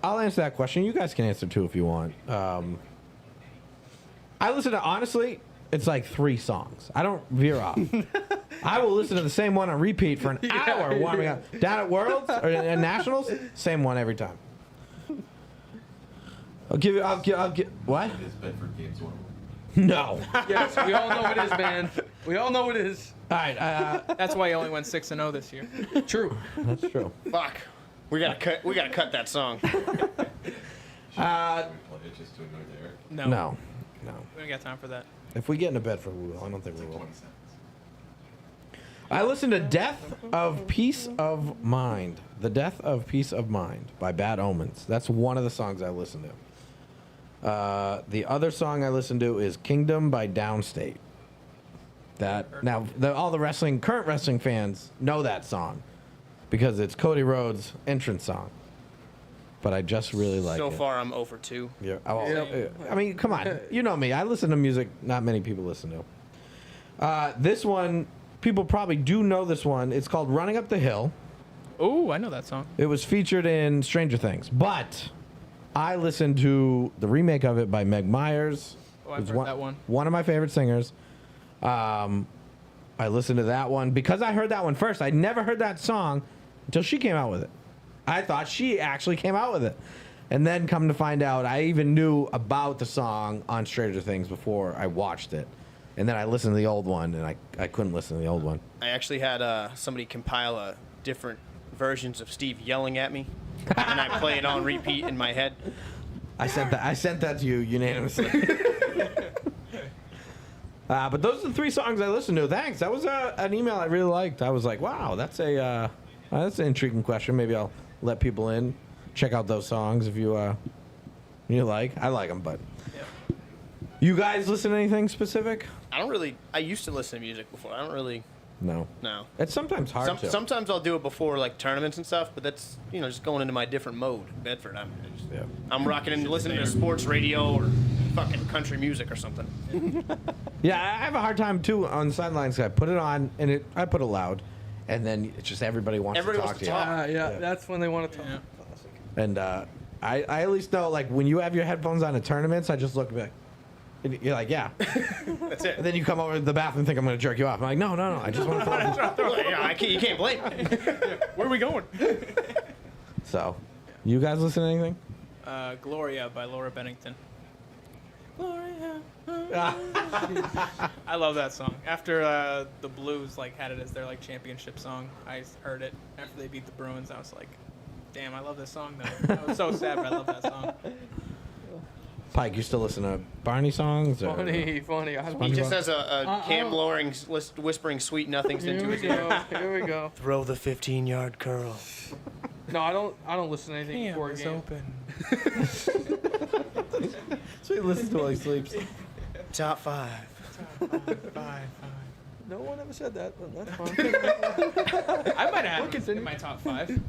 I'll answer that question. You guys can answer too if you want. I listen to, honestly, it's like 3 songs. I don't veer off. I will listen to the same one on repeat for an hour warming up. Down at Worlds or at Nationals, same one every time. I'll give. What? Is Bedford games one? No. Yes, we all know it is, man. We all know it is. All right. That's why he only went 6-0 this year. True. That's true. Fuck. We gotta cut that song. Should we play it just to annoy Derek? No. We don't got time for that. If we get into bed for, we will. I don't think we Like will. 20 seconds. I listened to Death of Peace of Mind. The Death of Peace of Mind by Bad Omens. That's one of the songs I listened to. The other song I listened to is Kingdom by Downstate. Now, all the current wrestling fans know that song because it's Cody Rhodes' entrance song. But I just really like it. So far, I'm 0 for 2. Yeah. I mean, come on. You know me. I listen to music not many people listen to. This one, people probably do know this one. It's called "Running Up the Hill." Oh, I know that song. It was featured in Stranger Things, but I listened to the remake of it by Meg Myers. Oh, I've who's heard that one. One of my favorite singers. I listened to that one because I heard that one first. I never heard that song until she came out with it. I thought she actually came out with it. And then come to find out, I even knew about the song on Stranger Things before I watched it. And then I listened to the old one, and I couldn't listen to the old one. I actually had somebody compile different versions of Steve yelling at me, and I play it on repeat in my head. I sent that to you unanimously. But those are the 3 songs I listened to. Thanks. That was an email I really liked. I was like, wow, that's an intriguing question. Maybe I'll let people in, check out those songs if you like. I like them, but you guys listen to anything specific? I used to listen to music before. I don't really. No. No. It's sometimes hard to. Sometimes I'll do it before like tournaments and stuff, but that's just going into my different mode. Bedford, I'm rocking and listening to sports radio or fucking country music or something. Yeah, I have a hard time too on the sidelines. I put it on and I put it loud, and then it's just everybody wants to talk to you. Yeah, that's when they want to talk. Yeah. And I at least know, like, when you have your headphones on at tournaments, I just look back. And you're like, yeah. That's it. And then you come over to the bathroom and think I'm going to jerk you off. I'm like, no. I just want to You can't blame me. Where are we going? So, you guys listen to anything? Gloria by Laura Bennington. Gloria. Ah. I love that song. After the Blues had it as their championship song, I heard it after they beat the Bruins. I was like, damn, I love this song though. I was so sad, but I love that song. Pike, you still listen to Barney songs? Or? Funny. He just has a Cam lowering, whispering sweet nothings into his ear. Here we go. Throw the 15-yard curl. No, I don't listen to anything before a game. open. So he listens to while he sleeps. Top 5. No one ever said that, but that's fine. I might have it in my top 5.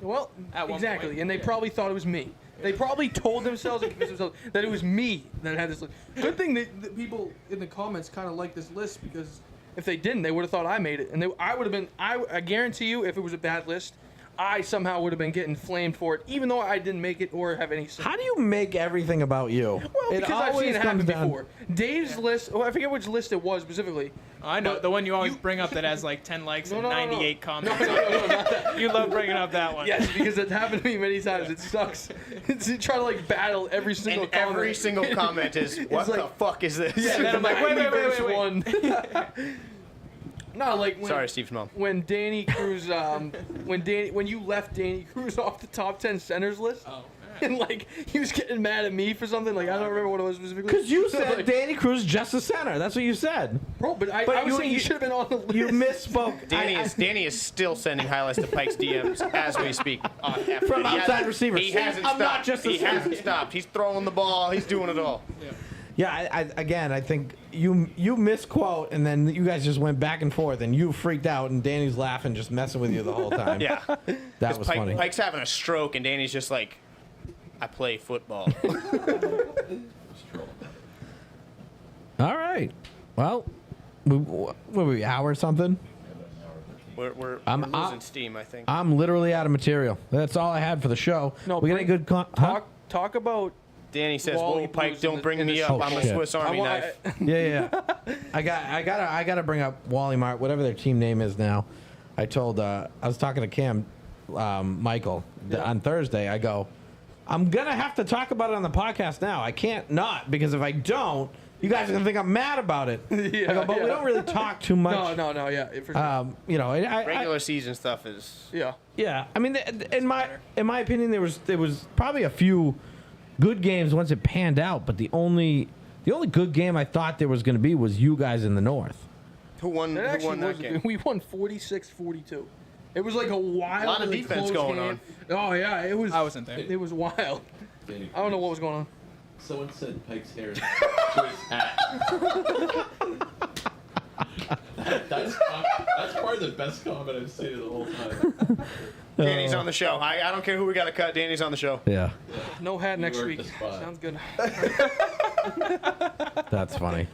Well, At one exactly, point, and they yeah. probably thought it was me. They probably told themselves and convinced themselves that it was me that had this list. Good thing that people in the comments kind of like this list, because if they didn't, they would have thought I made it, and I would have been. I guarantee you, if it was a bad list, I somehow would have been getting flamed for it, even though I didn't make it or have any. How do you make everything about you? Well, because I've seen it happen comes down- before. Dave's list. Oh, I forget which list it was specifically. I know But the one you always bring up that has 10 likes and 98 No, comments. no, not that. You love bringing up that one. Yes, because it's happened to me many times. It sucks. You try to battle every single And comment. every single comment is, what the fuck is this? Yeah, And then I'm like, wait. One. No, when, Sorry, Steve's mom. when Danny Cruz, when you left Danny Cruz off the top 10 centers list, Oh, and he was getting mad at me for something, I don't remember what it was specifically. Because you So, said Danny Cruz just a center. That's what you said. bro, but I was you- saying you should have been on the list. You misspoke. Danny is still sending highlights to Pike's DMs as we speak. From He outside hasn't- receivers. He See, hasn't I'm stopped. not just a He center. hasn't stopped. He's throwing the ball. He's doing it all. Yeah, I think you misquote, and then you guys just went back and forth, and you freaked out, and Danny's laughing, just messing with you the whole time. Yeah. That was funny. Pike's having a stroke, and Danny's just like, I play football. All right. Well, what were we, hour or something? We're I'm losing steam, I think. I'm literally out of material. That's all I had for the show. No, we got any good talk about. Danny says, Wally "Whoa, Pike, Blues don't in bring the me up. Oh, I'm a shit. Swiss Army I knife." Yeah. I gotta bring up Wally Mart, whatever their team name is now. I told I was talking to Cam Michael on Thursday. I go, I'm gonna have to talk about it on the podcast now. I can't not, because if I don't, you guys are gonna think I'm mad about it. Yeah, I go, but we don't really talk too much. No, yeah. For sure. Regular season stuff is. Yeah. I mean, in my opinion, there was probably a few good games once it panned out, but the only good game I thought there was going to be was you guys in the North. Who won That that actually was. game? We won 46-42. It was a wild, A lot of defense close going game. Oh yeah, it was. I wasn't there. It was wild. I don't know what was going on. Someone said Pike's hair is to his hat. That's probably the best comment I've seen in the whole time. Danny's on the show. I don't care who we got to cut. Danny's on the show. Yeah, No hat next worked week. the spot. Sounds good. that's funny.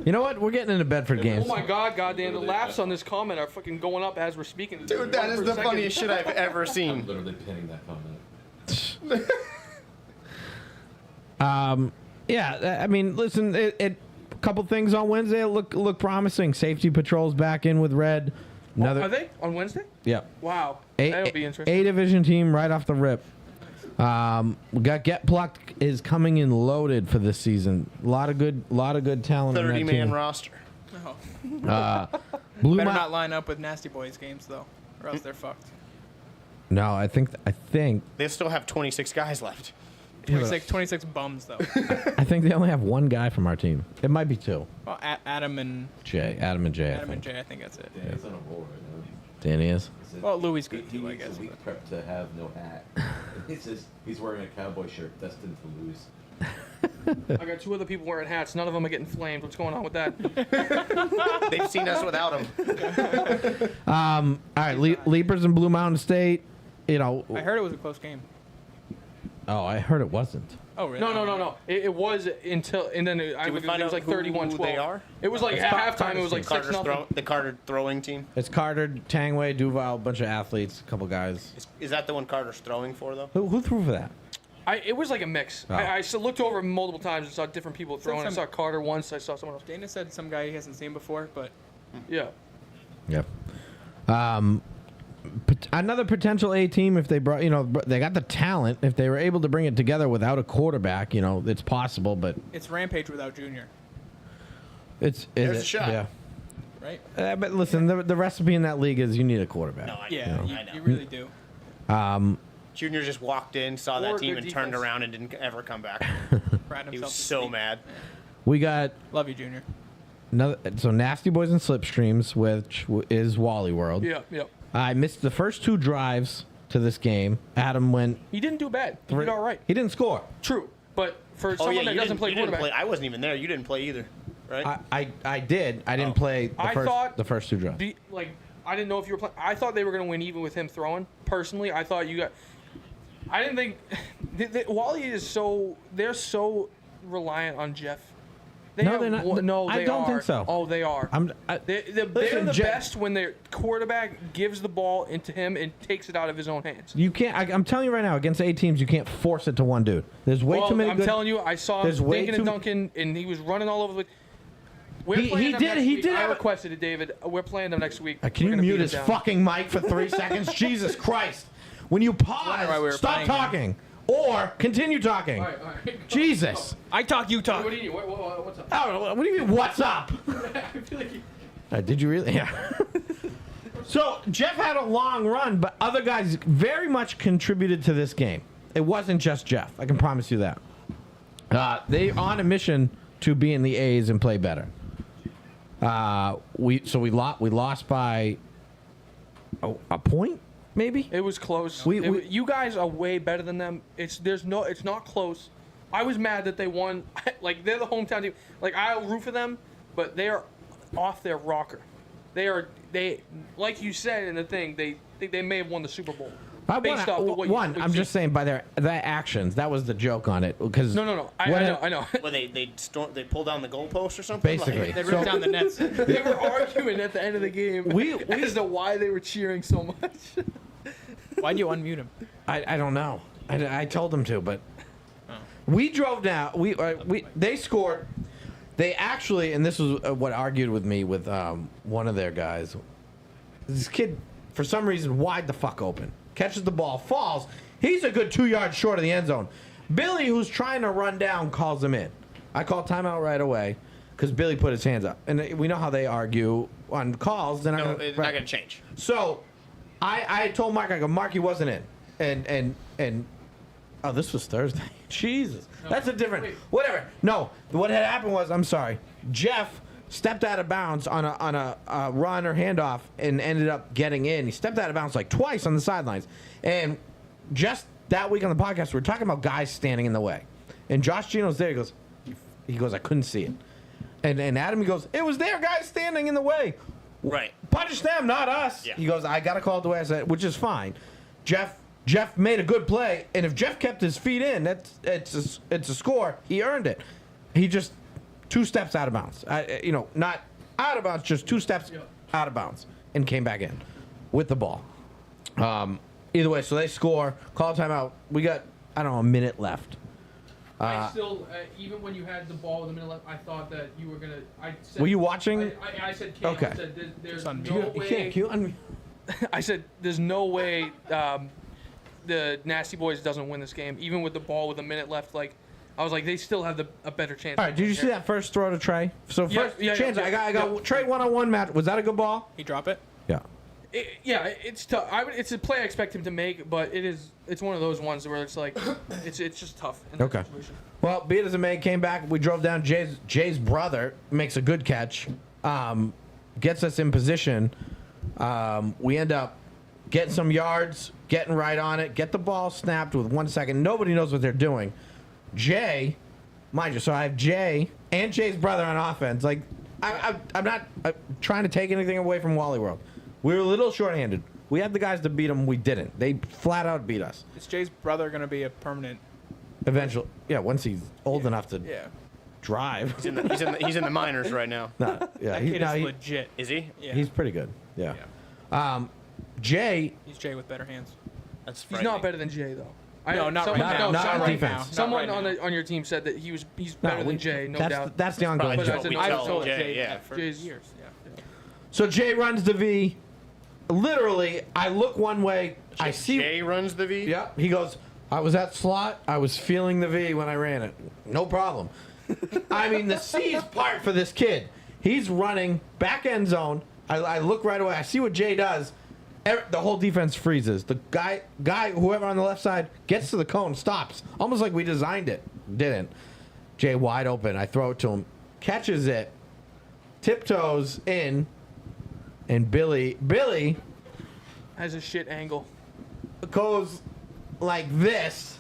You know what? We're getting into Bedford games. Oh my God, goddamn! The laughs on this comment are fucking going up as we're speaking. Dude, that is the funniest shit I've ever I'm seen. literally pinning that comment. Yeah, I mean, listen, a couple things on Wednesday look promising. Safety patrols back in with Red. Are they on Wednesday? Yep. Wow, that'll be interesting. A division team right off the rip. We got Get Plucked is coming in loaded for this season. A lot of good talent. 30-man roster. No. Blue Better Mou- not line up with Nasty Boys games though, or else they're fucked. No, I think They still have 26 guys left. 26 bums though. I think they only have one guy from our team. It might be two. Well, Adam and Jay. Adam and Jay, I think that's it. Yeah, he's on a roll right now. Danny is. Well, Louis good He too, I needs guess. a week but- prep to have no hat. He's wearing a cowboy shirt destined to lose. I got 2 other people wearing hats. None of them are getting flamed. What's going on with that? They've seen us without him. All right, Leapers in Blue Mountain State. You know. I heard it was a close game. Oh, I heard it wasn't. Oh really? No. It was until, and then it we find was out like who 31-12. they are? It was like It's at Carter's halftime. It was like team. 6-0. The Carter throwing team. It's Carter, Tangway, Duval, a bunch of athletes, a couple guys. Is that the one Carter's throwing for though? Who threw for that? It was like a mix. Oh. I looked over multiple times and saw different people throwing. I some- saw Carter once. I saw someone else. Dana said some guy he hasn't seen before, but Yeah. Yeah. Another potential A team if they brought, they got the talent. If they were able to bring it together without a quarterback, it's possible. But it's Rampage without Junior, There's a shot. Yeah. right? But listen, the recipe in that league is you need a quarterback. No, I Yeah, know. you really do. Junior just walked in, saw Or that team, good and turned defense. around and didn't ever come back. Brad He himself was to so sleep. mad. We got Love you, Junior. so Nasty Boys and Slipstreams, which is Wally World. Yeah. I missed the first 2 drives to this game. Adam went. He didn't do bad. He did all right. He didn't score. True. But for Oh someone yeah, that doesn't play you didn't quarterback, play. I wasn't even there. You didn't play either, right? I did. I didn't play I thought the first 2 drives. I didn't know if you were playing. I thought they were going to win even with him throwing. Personally, I thought you got. I didn't think Wally is so. They're so reliant on Jeff. No, they're not. No, I they don't are. think so. Oh, they are. They're the Jeff- best when their quarterback gives the ball into him and takes it out of his own hands. You can't. I'm telling you right now, against A teams, you can't force it to one dude. There's way Well, too many. I'm good, telling you, I saw there's him way thinking too- and dunking, and he was running all over the. We're He playing them did- next he week. did I have a- requested it, David. We're playing them next week. Can We're you gonna mute beat his it down. fucking mic for 3 seconds? Jesus Christ! When you why we were pause, stop playing talking or continue talking. All right. Jesus! I talk, you talk. What do you need? What's up? Oh, what do you mean? What's up? I feel like Did you really? Yeah. So Jeff had a long run, but other guys very much contributed to this game. It wasn't just Jeff. I can promise you that. They on a mission to be in the A's and play better. We lost by a point, maybe. it was close. We- You guys are way better than them. It's not close. I was mad that they won. Like they're the hometown team. Like I'll root for them, but they are off their rocker. They like you said in the thing. They think they may have won the Super Bowl. Based off of what you I'm see. just saying by their actions. That was the joke on it because No. I know. Well, they pulled down the goalpost or something. Basically. They ripped down the nets. They were arguing at the end of the game as to why they were cheering so much. Why'd you unmute him? I don't know. I told them to, but we drove down. They scored. They actually, and this was what argued with me with one of their guys. This kid, for some reason, wide the fuck open, catches the ball, falls. He's a good 2 yards short of the end zone. Billy, who's trying to run down, calls him in. I call timeout right away because Billy put his hands up, and we know how they argue on calls. They're not No, gonna, it's not going to change. So, I told Mark, I go, Mark, he wasn't in, and oh, this was Thursday. Jesus, that's a different. Whatever. No, what had happened was, I'm sorry, Jeff stepped out of bounds on a run or handoff and ended up getting in. He stepped out of bounds like twice on the sidelines, and just that week on the podcast, we were talking about guys standing in the way, and Josh Gino's there. He goes, I couldn't see it, and Adam, he goes, it was their guys standing in the way. Right. Punish them, not us. Yeah. He goes, I got to call it the way I said, which is fine. Jeff made a good play, and if Jeff kept his feet in, it's a score. He earned it. He just 2 steps out of bounds. Not out of bounds, just 2 steps out of bounds, and came back in with the ball. Either way, so they score, call timeout. We got, I don't know, a minute left. I still, even when you had the ball in the middle, I thought that you were gonna. I said, Were you watching? I said, Cam, Okay. I said, there's on no mute. way. I said, there's no way the Nasty Boys doesn't win this game, even with the ball with a minute left. Like, I was like, they still have a better chance. All right, did you see that first throw to Trey? So first chance, I got Trey one-on-one match. Was that a good ball? He drop it. Yeah. It's tough. It's a play I expect him to make, but it's one of those ones where it's like, it's just tough. In that Okay. situation. Well, be it as it may, came back. We drove down. Jay's brother makes a good catch, gets us in position. We end up getting some yards, getting right on it, get the ball snapped with 1 second. Nobody knows what they're doing. Jay, mind you, so I have Jay and Jay's brother on offense. Like, I'm not trying to take anything away from Wally World. We were a little shorthanded. We had the guys to beat them. We didn't. They flat out beat us. Is Jay's brother going to be a permanent? Eventually, yeah. Once he's old enough to Yeah. drive. He's in the minors right now. Nah, yeah, That kid is legit. Is he? Yeah. he's pretty good. Yeah. Jay. He's Jay with better hands. That's He's not better than Jay though. No, not right now. Not Not on right defense. now. Someone Not right now. on your team said that he's better than Jay, no doubt. That's the ongoing Probably joke. But that's we an- tell I've told Jay, Jay yeah. that for Jay's- years. Yeah. So Jay runs the V. Literally, I look one way. I see. Jay runs the V. Yeah. He goes, I was at slot. I was feeling the V when I ran it. No problem. I mean, the C's part for this kid. He's running back end zone. I look right away. I see what Jay does. The whole defense freezes. The guy, whoever on the left side, gets to the cone, stops. Almost like we designed it. Didn't. Jay wide open. I throw it to him. Catches it. Tiptoes in. And Billy Has a shit angle. goes like this.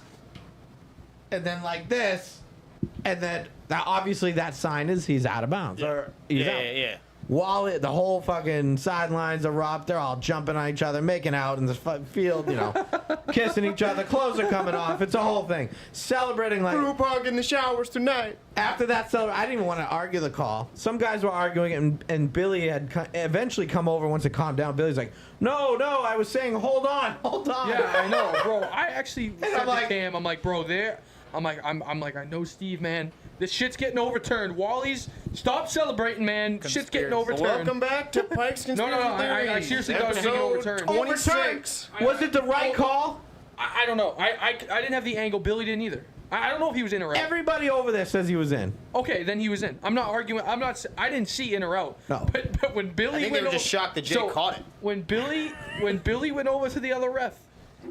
And then like this. And then obviously that sign is he's out of bounds. Or he's out. Yeah. Wally, the whole fucking sidelines erupt. They're all jumping on each other, making out in the field, kissing each other. Clothes are coming off. It's a whole thing. Celebrating like. Group hug in the showers tonight. After that, I didn't even want to argue the call. Some guys were arguing, and Billy had eventually come over once it calmed down. Billy's like, no, I was saying, hold on. Yeah, I know, bro. I actually said I'm to like- Cam, I'm like, bro, I'm like, I know Steve, man. This shit's getting overturned. Wally's, stop celebrating, man. Shit's getting overturned. Welcome back to Pike's Conspiracy No, I Theories, seriously thought it was getting episode overturned. 26. Was it the right call? I don't know. I didn't have the angle. Billy didn't either. I don't know if he was in or out. Everybody over there says he was in. Okay, then he was in. I'm not arguing. I didn't see in or out. No. But when Billy I think went they were just over, shocked that Jay caught it. When Billy went over to the other ref,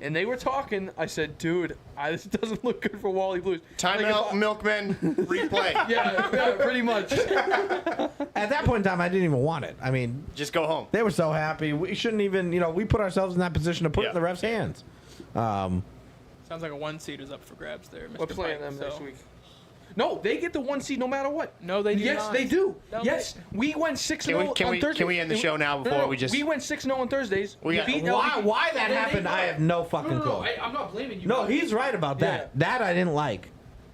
and they were talking, I said, dude, this doesn't look good for Wally Blues. Timeout, Like, milkmen, replay. yeah, pretty much. At that point in time, I didn't even want it. I mean, Just go home. they were so happy. We shouldn't even, we put ourselves in that position to put it in the ref's hands. Sounds like a 1 seed is up for grabs there, Mr. We're playing Pike, them so- next week. No, they get the 1 seed no matter what. No, they do Yes, not. they do. No, Yes, we went 6-0 Can we- can on we- Thursdays. can we end the show now before we just- We went 6-0 on Thursdays. We got- beat Why LA. that And then they happened, I won. have no fucking clue. I'm not blaming you. No, he's right about that. Yeah. That I didn't like.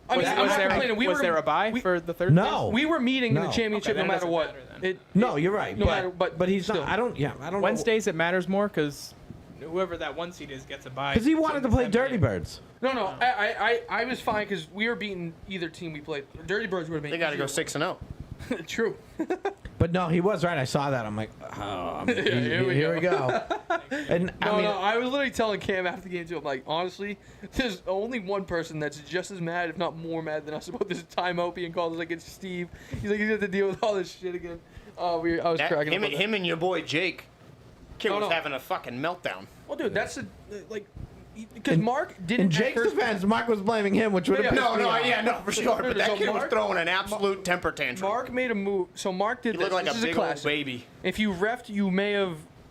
I mean, Was, I'm was not there, complaining. We was were, there a bye we, for the third? No. we were meeting in No. the championship Okay, no then it matter doesn't what. matter then. No, you're right. No matter- but he's still. not. I don't know. Wednesdays it matters more because whoever that 1 seed is gets a bye. Because he wanted to play Seven, Dirty eight. Birds. No. I was fine because we were beating either team we played. Dirty Birds would have been. They got to go easier. 6-0. True. But no, he was right. I saw that. I'm like, oh, here we go. And I was literally telling Cam after the game too. I'm like, honestly, there's only one person that's just as mad, if not more mad than us about this timeout being called. It's like it's Steve. He's like, he's got to deal with all this shit again. I was cracking up. Him and your boy Jake. Kid No, was no. having a fucking meltdown. Well, dude, that's because Mark didn't. in at Jake's first- defense, Mark was blaming him, which would have Yeah, pissed me off. No, for sure. But that So kid was Mark- throwing an absolute temper tantrum. Mark made a move. So Mark did he this. looked like This a is big old classic. baby. If you refed,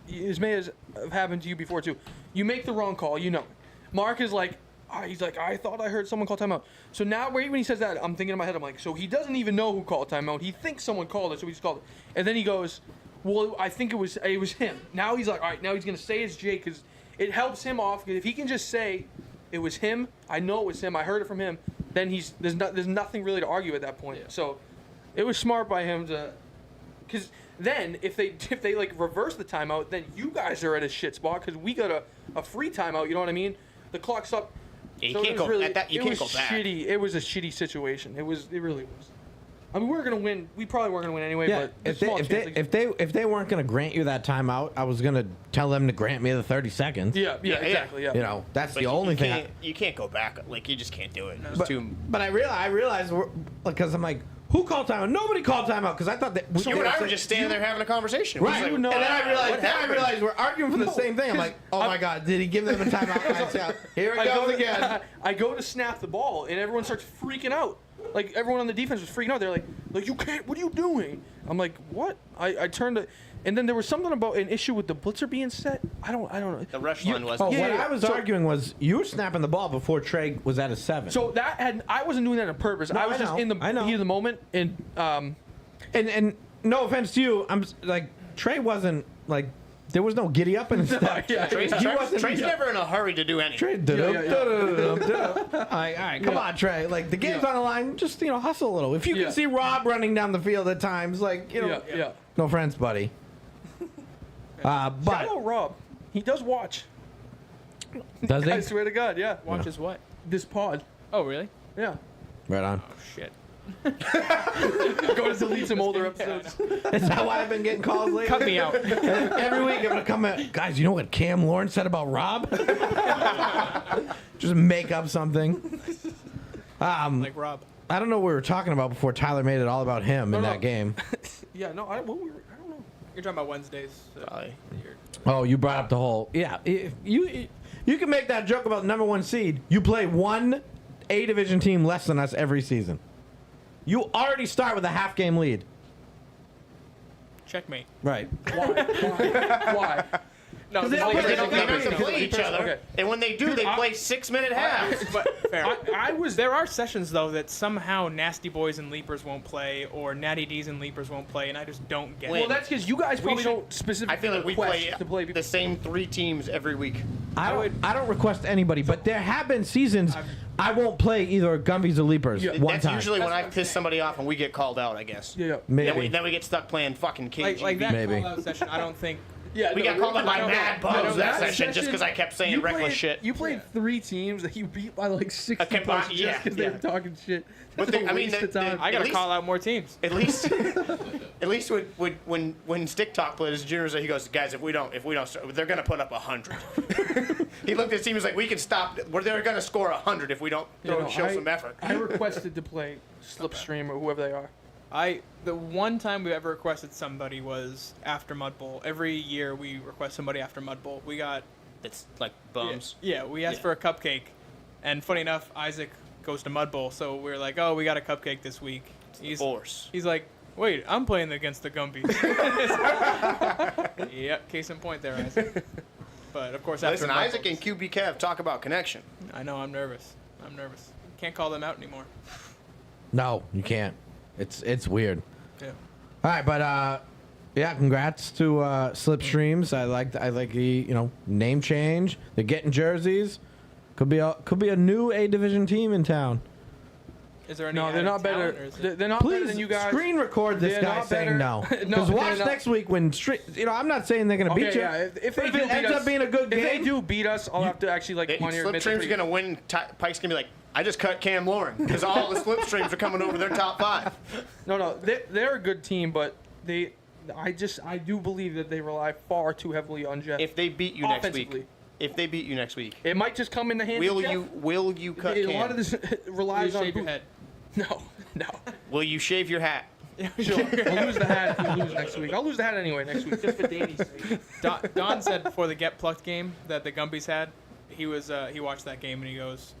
this may have happened to you before too. You make the wrong call, Mark is like, he's like, I thought I heard someone call timeout. So now, right when he says that, I'm thinking in my head, I'm like, so he doesn't even know who called timeout. He thinks someone called it, so he just called it. And then he goes, well, I think it was him. Now he's like, all right, now he's gonna say it's Jake because it helps him off. Because if he can just say it was him, I know it was him. I heard it from him. Then there's nothing really to argue at that point. So It was smart by him to, because then if they like reverse the timeout, then you guys are at a shit spot because we got a free timeout. You know what I mean? The clock's up. Yeah, you So it can't was go really, at that. You it can't was go back. shitty. It was a shitty situation. It really was. I mean, we were gonna win. We probably weren't gonna win anyway. Yeah, But if small chance they weren't going to grant you that timeout, I was going to tell them to grant me the 30 seconds. yeah, exactly. Yeah. You know, that's But the only thing. you can't go back. Like you just can't do it. It's But, too. but I realized because I'm like, who called timeout? Nobody called timeout because I thought that You and I were just standing there having a conversation. It was right. like, and then I realized, happened? we're arguing for the same thing. I'm like, oh my god, did he give them a timeout? Here it goes again. I go to snap the ball, and everyone starts freaking out. Like everyone on the defense was freaking out. They're like you can't. What are you doing? I'm like, what? I turned to, and then there was something about an issue with the blitzer being set. I don't know. The rush line wasn't. Oh, Yeah, what yeah. I was So- arguing was you were snapping the ball before Trey was at a 7. So I wasn't doing that on purpose. No, I was just in the I know. heat of the moment, and and no offense to you, I'm like Trey wasn't like there was no giddy up and stuff. yeah. Trey's He wasn't- never in a hurry to do anything. Trey, all right, come on, Trey. Like the game's on the line, just hustle a little. If you Yeah. can see Rob running down the field at times, like yeah. no offense, buddy. But Shout out Rob. He does watch. does I he? swear to God, yeah. Watches what? This pod. Oh, really? Yeah. Right on. Oh, shit. Go to delete some older episodes. Is that why I've been getting calls lately? Cut me out. Every week I'm gonna come at guys. You know what Cam Lawrence said about Rob? Just make up something. Like Rob. I don't know what we were talking about before Tyler made it all about him in No. that game. Yeah, no, I don't know. You're talking about Wednesdays. Probably. Oh, you brought up the whole if you can make that joke about number 1 seed. You play one A division team less than us every season. You already start with a half game lead. Checkmate. Right. Why? No, they this don't league They play- don't, doesn't they make don't any play each sense. other, Okay. and when they do, they play 6-minute halves. But fair. I was There are sessions though that somehow Nasty Boys and Leapers won't play, or Natty D's and Leapers won't play, and I just don't get Well, it. Well, that's because you guys probably should- don't specifically I feel like we request play to play the same 3 teams every week. I don't request anybody, but there have been seasons I won't play either Gumbies or Leapers Yeah, one That's time. usually when That's I what I'm piss saying. somebody off and we get called out, I guess. Yeah. Maybe. Then we get stuck playing fucking KGB. like that Maybe. call-out session. I don't think. Yeah, We got called out by Mad Bums that session just because I kept saying you reckless played, shit. You played 3 teams that you beat by like 60 Okay, points but- just yeah, because they yeah. were talking shit. But That's they- a I mean, waste of they- time. I At gotta least- call out more teams. At least when Stick Talk played his juniors, he goes, guys, if we don't start, they're gonna put up 100. He looked at his team, he was like, we can stop. They're gonna score 100 if we don't show some effort. I requested to play Slipstream or whoever they are. The one time we ever requested somebody was after Mud Bowl. Every year we request somebody after Mud Bowl. We got It's like bums. Yeah, we asked Yeah. for a cupcake, and funny enough, Isaac goes to Mud Bowl, so we are like, oh, we got a cupcake this week. Force. He's like, wait, I'm playing against the Gumbies. Yep, case in point there, Isaac. But of course, after Listen, Mud Isaac Bowl- and QB Kev talk about connection. I know, I'm nervous. Can't call them out anymore. No, you can't. It's weird. Yeah. All right, but yeah, congrats to Slipstreams. I like the name change. They're getting jerseys. Could be a new A division team in town. Is there any? No, they're added not talent, better. or is it- They're not better Please than you guys. screen record this They're guy not saying better. no. No, Because they're watch not. next week when I'm not saying they're gonna beat Okay, you. yeah. If But they if do it ends beat up us, being a good if they game, do beat us, I'll have to actually like come on here and admit Slipstream's to gonna win. Pike's gonna be like, I just cut Cam Lauren because all the Slipstreams are coming over their top 5. No, they're a good team, but I do believe that they rely far too heavily on Jeff. If they beat you next Offensively. week, it It might just come in the hands of Jeff. will you cut A Cam? lot of this You relies on shave your who- head. No. Will you shave your hat? Sure. We'll lose the hat if we lose next week. I'll lose the hat anyway next week, just for Danny's sake. Don said before the Get Plucked game that the Gumbies had, he watched that game and he goes,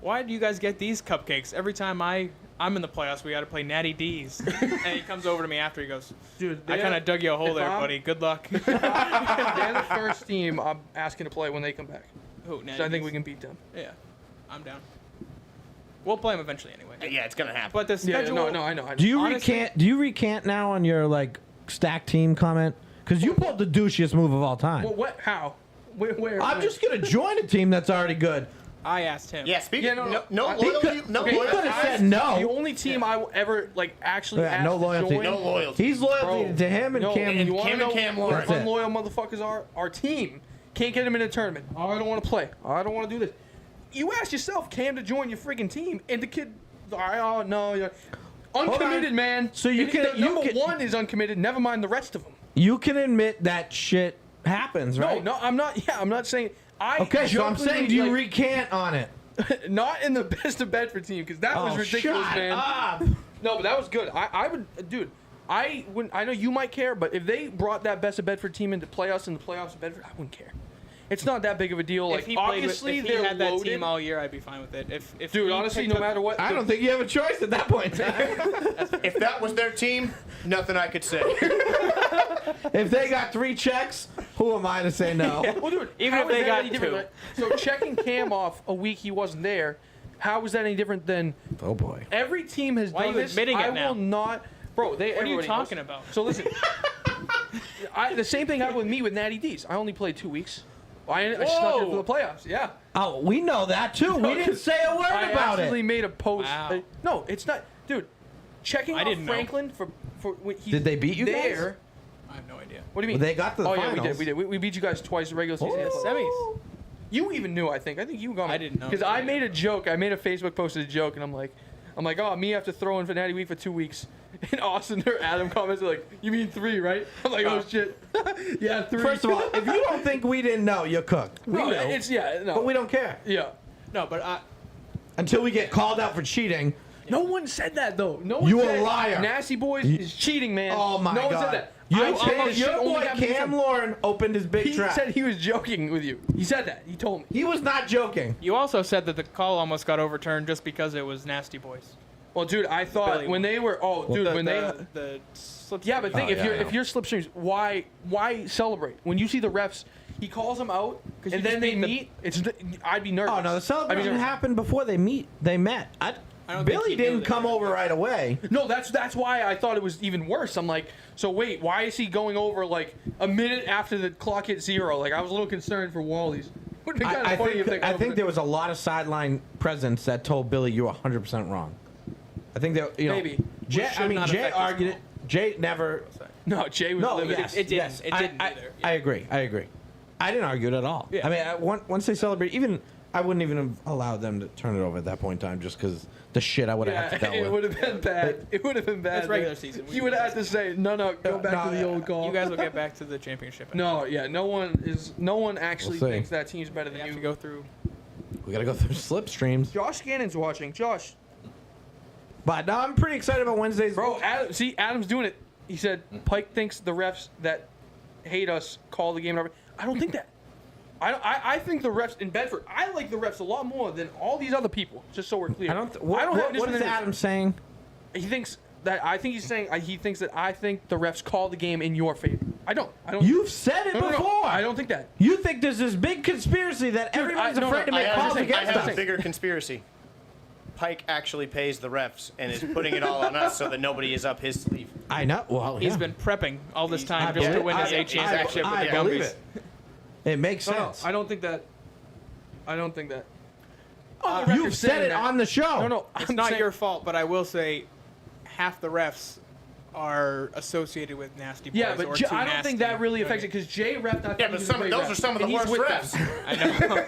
"Why do you guys get these cupcakes every time I'm in the playoffs? We got to play Natty D's." And he comes over to me after. He goes, Dude, "I kind of dug you a hole if there, I'm- buddy. Good luck." they're the first team I'm asking to play when they come back. Who? Natty So I think D's? we can beat them. Yeah, I'm down. We'll play them eventually anyway. Yeah, it's gonna happen. But the Yeah, schedule. no, I know. do you honestly- recant now on your stacked team comment? Because you pulled the douchiest move of all time. What? How? Where? I'm just gonna join a team that's already good. I asked him. Yeah, speaking. Yeah, No I- loyalty. No he could loyalty. have said no. The only team I will ever like actually Yeah, asked no loyalty. to join. No loyalty. He's loyalty Bro, to him and no, Cam. you want to Cam know and Cam what Lawrence. That's it. unloyal motherfuckers are? Our team can't get him in a tournament. Oh, I don't want to play. Oh, I don't want to do this. You asked yourself, Cam, to join your freaking team, and the kid, oh no, you're uncommitted, man. So you And can- the you number can- one is uncommitted. Never mind the rest of them. You can admit that shit happens, right? No, I'm not. Yeah, I'm not saying. Okay, so I'm saying, do you like, recant on it? not in the best of Bedford team because that was ridiculous, shut man. up. No, but that was good. I would, dude. I wouldn't. I know you might care, but if they brought that best of Bedford team into playoffs in the playoffs of Bedford, I wouldn't care. It's not that big of a deal. Like If he played obviously with, if he they're had that loaded. team all year, I'd be fine with it. If Dude, he honestly, picked no up- matter what, I don't think you have a choice at that point in time. If that was their team, nothing I could say. If they got 3 checks, who am I to say no? Well, dude, Even how if is they that got any different, 2. right? So checking Cam off a week he wasn't there, how was that any different than Oh boy. every team has Why are done you this? admitting it I now? will not, bro. What are you everybody knows. talking about? So listen, the same thing happened with me with Natty D's. I only played 2 weeks. I snuck in for the playoffs. Yeah. Oh, we know that too. We didn't say a word I about actually it. made a post. Wow. No, it's not, dude. Checking I off didn't know. Franklin for when he's Did they beat you guys? there. I have no idea. What do you mean? Well, they got to the oh finals. yeah, we did. We beat you guys twice in regular season. Oh. Semis. You even knew, I think. I think you got me. I didn't know. Because I made a joke. I made a Facebook post as a joke, and I'm like, oh, me after throwing for Natty Week for 2 weeks. And Austin or Adam comments like, you mean 3, right? I'm like, oh shit. Yeah, 3. First of all, if you don't think we didn't know, you're cooked. We no, know, it's no. but we don't care Yeah. No, but I. until we get called out for cheating. No one said that though. No one You a said liar. Nasty Boys is cheating, man. Oh my no god! one said that. Your, I almost your shit only boy happened to Cam him. Lauren opened his big He trap. said he was joking with you. He said that. He told me. He was not joking. You also said that the call almost got overturned just because it was Nasty Boys. Well, dude, I thought Billy when they were when the, they the slip yeah, but think Oh, if yeah, you're I know. if you're slipstreams, why celebrate when you see the refs? He calls them out, 'Cause and you then just they beat meet. I'd be nervous. Oh no, the celebration nervous. happened before they met. I don't think Billy he knew didn't that. come over right away. No, that's why I thought it was even worse. I'm like, so wait, why is he going over like a minute after the clock hit 0? Like I was a little concerned for Wally's. Would be kind I of funny if they. think, I think there was a lot of sideline presence that told Billy you were 100% wrong. I think that Maybe. Jay, Which should not Jay affect this argued it. call. Jay never. No, Jay was No, livid. yes, It didn't. yes. It didn't I, either. I agree. I agree. I didn't argue it at all. Yeah. I mean, once they celebrate, even I wouldn't even have allowed them to turn it over at that point in time, just because the shit I would have had to Yeah, deal it with. would have been bad. It would have been bad. That's regular season. You would have had to say, no, go back to the old call. You guys will get back to the championship. No, yeah, no one actually We'll see. thinks that team's better You than have you. to go through. We gotta go through slipstreams. Josh Gannon's watching. Josh, But no, I'm pretty excited about Wednesdays. bro, Adam's doing it. He said Pike thinks the refs that hate us call the game. I don't think that. I think the refs in Bedford. I like the refs a lot more than all these other people. Just so we're clear. I don't. I don't have What is disciplinary- Adam saying? He thinks that. I think he's saying. He thinks that I think the refs call the game in your favor. I don't. You've said it No, no, no. before. I don't think that. You think there's this big conspiracy that Dude, everybody's no, no, afraid to I make have calls a thing. against I have us? a bigger conspiracy. Pike actually pays the refs and is putting it all on us so that nobody is up his sleeve. I know. Well, He's yeah. been prepping all this time I just to believe- win his I- A championship I with the believe Gumbies. it. It makes No, sense. I don't think that. I don't think that. You've said it on the show. No, no. It's I'm not saying- your fault, but I will say half the refs are associated with nasty boys. Yeah, but or I don't think that really affects it because because Jay ref. Yeah, but those are some of the worst refs. I know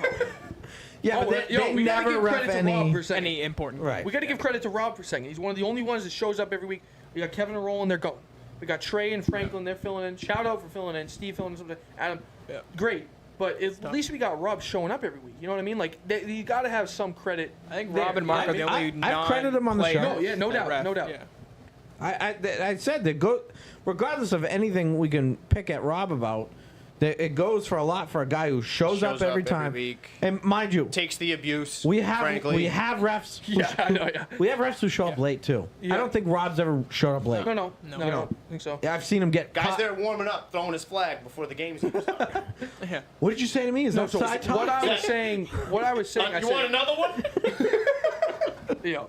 Yeah, but they we gotta never give ref credit to Rob any. for a second. any important. Right. We got to give credit to Rob for a second. He's one of the only ones that shows up every week. We got Kevin and Roland, they're going. We got Trey and Franklin, they're filling in. Shout out for filling in. Steve filling in something. Adam, Yeah. great. But at least we got Rob showing up every week. You know what I mean? Like you got to have some credit. I think there. Rob and Mark I are the mean, only I've credited them on the show. non-players No, yeah, no that doubt, ref. no doubt. Yeah. I said that go, regardless of anything we can pick at Rob about, that it goes for a lot for a guy who shows up every time. week, And mind you, takes the abuse. we have frankly. refs. Yeah, I know, yeah. We have refs who show up late too. Yeah. I don't think Rob's ever showed up late. No, No. I don't think so. Yeah, I've seen him get Guys caught. there warming up, throwing his flag before the game's even started. Yeah. What did you say to me? Is No, that so side talk? what I was saying, I You said, want another one? yeah.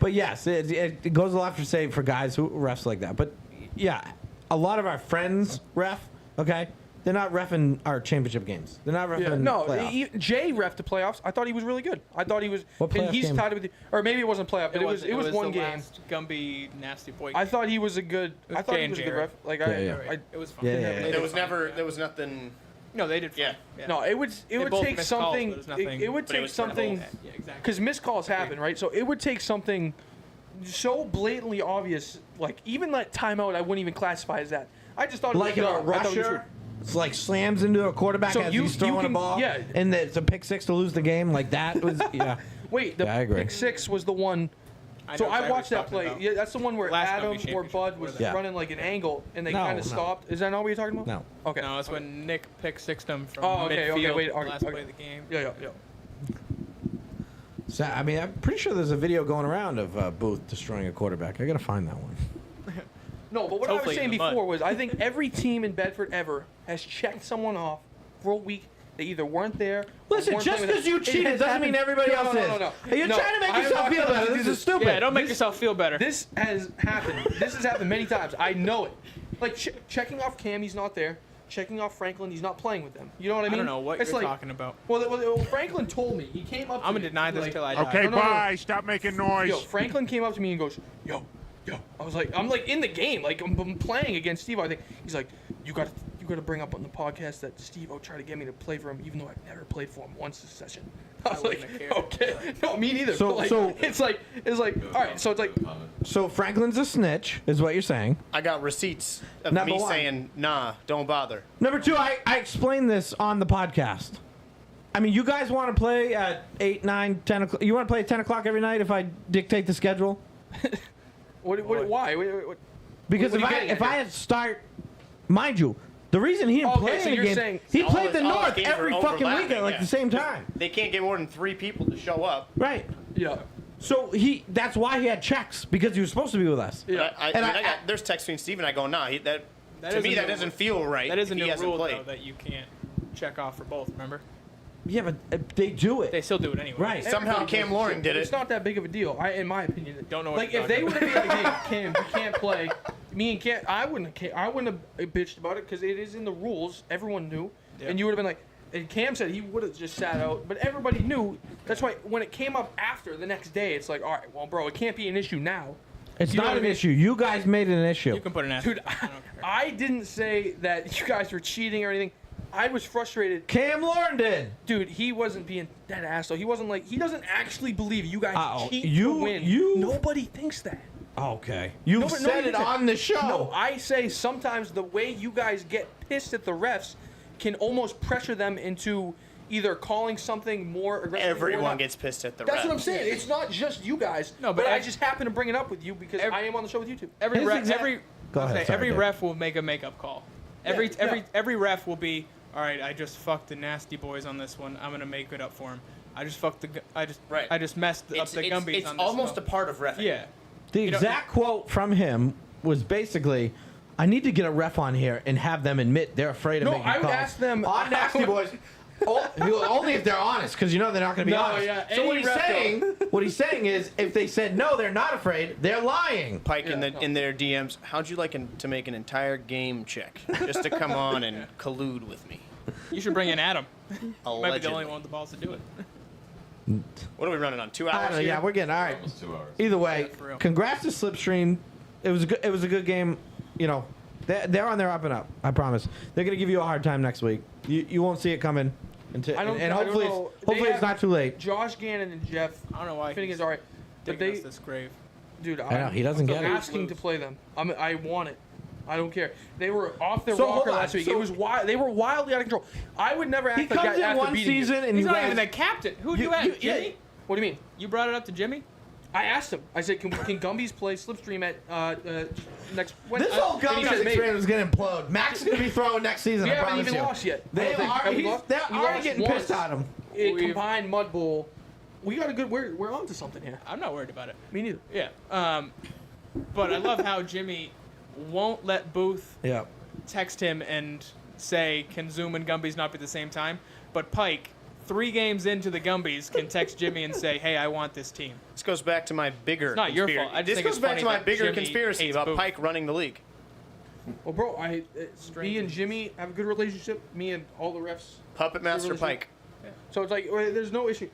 But yes, it goes a lot for guys who refs like that. But yeah, a lot of our friends ref, okay, They're not reffing our championship games. They're not reffing playoffs. Jay ref the playoffs. I thought he was really good. I thought he was. What and playoff he's game? tied with, or maybe it wasn't playoff, but it was one the game. last Gumby Nasty Boy. I thought he was a good. was I thought Jay he and was a good Jared. ref. Like Yeah. It was fun. Yeah, yeah, They yeah. did There was fine. never, there was nothing. No, they did fine. Yeah. no, it would both take missed calls, something. but it was nothing- It would but it take was for both. something Yeah, exactly. because missed calls happen, right? So it would take something so blatantly obvious, like even that timeout. I wouldn't even classify as that. I just thought Like it if was a dumb. I thought it was rusher like slams into a quarterback So as you- he's you throwing a can- ball, yeah. and it's a pick six to lose the game. Like that was Wait, the Yeah, I agree. pick six was the one. I So know I exactly watched that what you're play. talking Yeah, that's the one where Last Adam Gumby or championship, Bud was Yeah. running like an angle, and they No, kind of no. stopped. Is that not what you're talking about? no. Okay. No, it's when Nick pick sixed him from Oh, okay, midfield. okay, wait, the okay, last okay. play of the game. Yeah. So, I mean, I'm pretty sure there's a video going around of Booth destroying a quarterback. I gotta find that one. No, but what I was Hopefully saying in the mud. before was I think every team in Bedford ever has checked someone off for a week. They either weren't there. or Listen, weren't just playing with because you it. It cheated has doesn't mean happened- everybody No, else no, is. no, no. You're No, trying to make I'm yourself not feel gonna better. do This is stupid. Yeah, don't make yourself feel better. This has happened. This has happened many times. I know it. Like checking off Cam, he's not there. Checking off Franklin, he's not playing with them. You know what I I mean? don't know what It's you're like, talking about. Well, Franklin told me. He came up to I'm me. gonna deny this like, till I die. Okay, No, no, no. bye. Stop making noise. Yo, Franklin came up to me and goes, yo. I was like, I'm like in the game, like I'm playing against Steve. I think he's like, you got to bring up on the podcast that Steve tried to get me to play for him, even though I've never played for him once this session. I was like, wouldn't have cared. okay, no, me neither. So- but like, so- it's like, all right. So it's like, So Franklin's a snitch, is what you're saying. I got receipts of Number me one. saying, nah, don't bother. Number two, I explained this on the podcast. I mean, you guys want to play at 8, 9, 10 o'clock. You want to play at 10 o'clock every night if I dictate the schedule? why? What? Because What are you if getting at I here? had to start, mind you, the reason he didn't Okay, play so any you're games, saying he all played the his North games are every fucking week overlapping, at like yeah. the same time. They can't get more than 3 people to show up. Right. Yeah. So that's why he had checks, because he was supposed to be with us. Yeah. But I got, there's text between Steve and I go, nah, That to is me a that new doesn't rule. feel right. That is a if he new hasn't rule, played. though, that you can't check off for both, remember? Yeah, but they do it. They still do it anyway. Right. Somehow Everybody Cam does Loring shit, did but it. It's not that big of a deal, in my opinion. Don't know what Like you're if they talking would have been in the game, Cam, you can't play. Me and Cam, I wouldn't have bitched about it because it is in the rules. Everyone knew, Yeah. and you would have been like. And Cam said he would have just sat out, but everybody knew. That's why when it came up after the next day, it's like, all right, well, bro, it can't be an issue now. It's You know not what I an mean? issue. You guys made it an issue. You can put an ass. Dude, I don't care. I didn't say that you guys were cheating or anything. I was frustrated. Cam Lauren did. Dude, he wasn't being that asshole. He wasn't like, he doesn't actually believe you guys Uh-oh. cheat You- to win. you- Nobody thinks that. Okay. You Nobody said it thinks that. on the show. No, I say sometimes the way you guys get pissed at the refs can almost pressure them into either calling something more aggressive. or Everyone not. gets pissed at the That's refs. what I'm saying. It's not just you guys. No, but I ev- just happen to bring it up with you because I am on the show with you two. Every His ref, exact- every Go I'll ahead, say, sorry, every Dave. ref will make a makeup call. Every yeah. every ref will be, all right. I just fucked the Nasty Boys on this one. I'm gonna make it up for him. I just fucked Right. I just messed up the Gumbies it's on this almost one. a part of reffing. Yeah. The know, exact quote from him was basically, I need to get a ref on here and have them admit they're afraid of No, making I would calls. ask them- On Nasty Boys. Only if they're honest, because you know they're not going to be No, honest. yeah, So any ref what he's saying is, if they said no, they're not afraid, they're lying. Pike Yeah, in their DMs, how'd you like to make an entire game check just to come on and collude with me? You should bring in Adam. Might be the Allegedly. only one with the balls to do it. What are we running on? 2 I hours? don't know, here? yeah, we're getting all right. Almost 2 hours. Either way, Yeah, for real. congrats to Slipstream. It was a good game. You know, they're on their up and up. I promise. They're gonna give you a hard time next week. You won't see it coming until I don't- and I don't hopefully know. hopefully They it's have- not too late. Josh Gannon and Jeff I don't know why Finnegan's he's all right. But digging they, us this grave. dude, I know he doesn't I'm get it. asking to play them. I want it. I don't care. They were off their So, hold rocker on. last week. So- It was wild. They were wildly out of control. I would never ask He that comes guy in after one beating you. season and He's you not guys, even the captain. Who'd you, you- ask? you- yeah. Jimmy? What do you mean? You brought it up to Jimmy? I asked him. I said, can Gumbies play Slipstream at next Wednesday? This whole And he Gumbies said, maybe. experience is gonna implode. Max is gonna be throwing next season. We I haven't promise even you. lost yet. They I don't think. are, Have we he's- lost? they're We already lost getting once. pissed at him. Combined Mud Bowl. We got a good. We're on to something here. I'm not worried about it. Me neither. Yeah. But I love how Jimmy won't let Booth Yeah. text him and say, can Zoom and Gumbies not be at the same time? But Pike, 3 games into the Gumbies, can text Jimmy and say, hey, I want this team. This goes back to my bigger. It's not your fault. I just This think goes it's back funny to my that bigger Jimmy conspiracy hates about Booth. Pike running the league. Well, bro, me and Jimmy have a good relationship. Me and all the refs. Puppet Master Pike. So it's like there's no issue.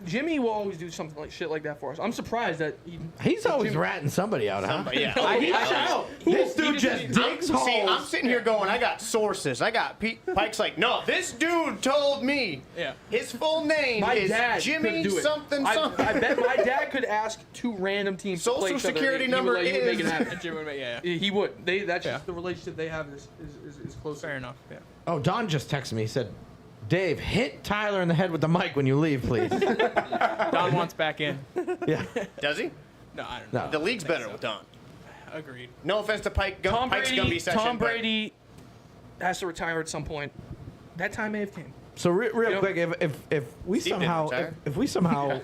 Jimmy will always do something like shit like that for us. I'm surprised that He's always ratting somebody out, huh? Somebody, yeah. This dude just digs holes. See, I'm sitting here going, I got sources. I got Pike's like, no, this dude told me. Yeah. His full name my is dad Jimmy could do it. something. I bet my dad could ask 2 random teams to play Social each other, security and he would number let- he would make it is- happen. Jimmy would make- yeah. He would. That's Yeah. just the relationship they have is close. Fair enough. Yeah. Oh, Don just texted me. He said, Dave, hit Tyler in the head with the mic when you leave, please. Don wants back in. Yeah. Does he? No, I don't know. No. The league's I think better so. with Don. Agreed. No offense to Pike's Tom Gumby Brady, session. Tom but Brady has to retire at some point. That time may have came. So real Yep. quick, if we Steve didn't somehow retire. if we somehow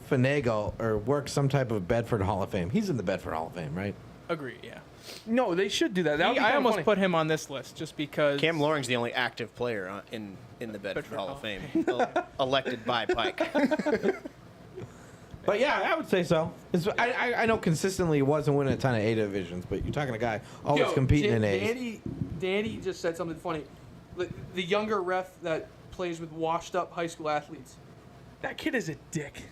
finagle or work some type of Bedford Hall of Fame, he's in the Bedford Hall of Fame, right? Agreed. Yeah. No, they should do that. That would be I kinda almost funny. put him on this list just because. Cam Loring's the only active player in the Bedford Bedford Hall Hall of Fame, elected by Pike. But yeah, I would say so. I know consistently he wasn't winning a ton of A divisions, but you're talking a guy always Yo, competing in A's. Danny just said something funny. The younger ref that plays with washed-up high school athletes. That kid is a dick.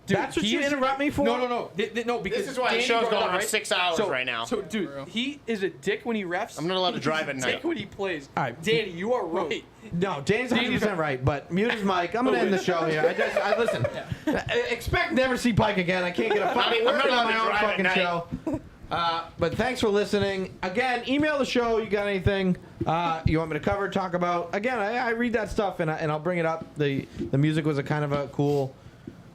Dude, That's what he you is- interrupt me for? No. No, because This is why the Danny show's brought it going up, on right? 6 hours right now. So, dude, For real. he is a dick when he refs. I'm not allowed to He's drive a at dick night. when he plays. All right. Danny, you are right. No, Danny's Danny's 100% right, but mute his mic. I'm going to end the show here. I listen. Expect never see Pike again. I can't get a fucking I'm not word on allowed my to own drive at fucking night. show. But thanks for listening. Again, email the show. You got anything you want me to cover, talk about? Again, I read that stuff and I'll bring it up. The music was a kind of a cool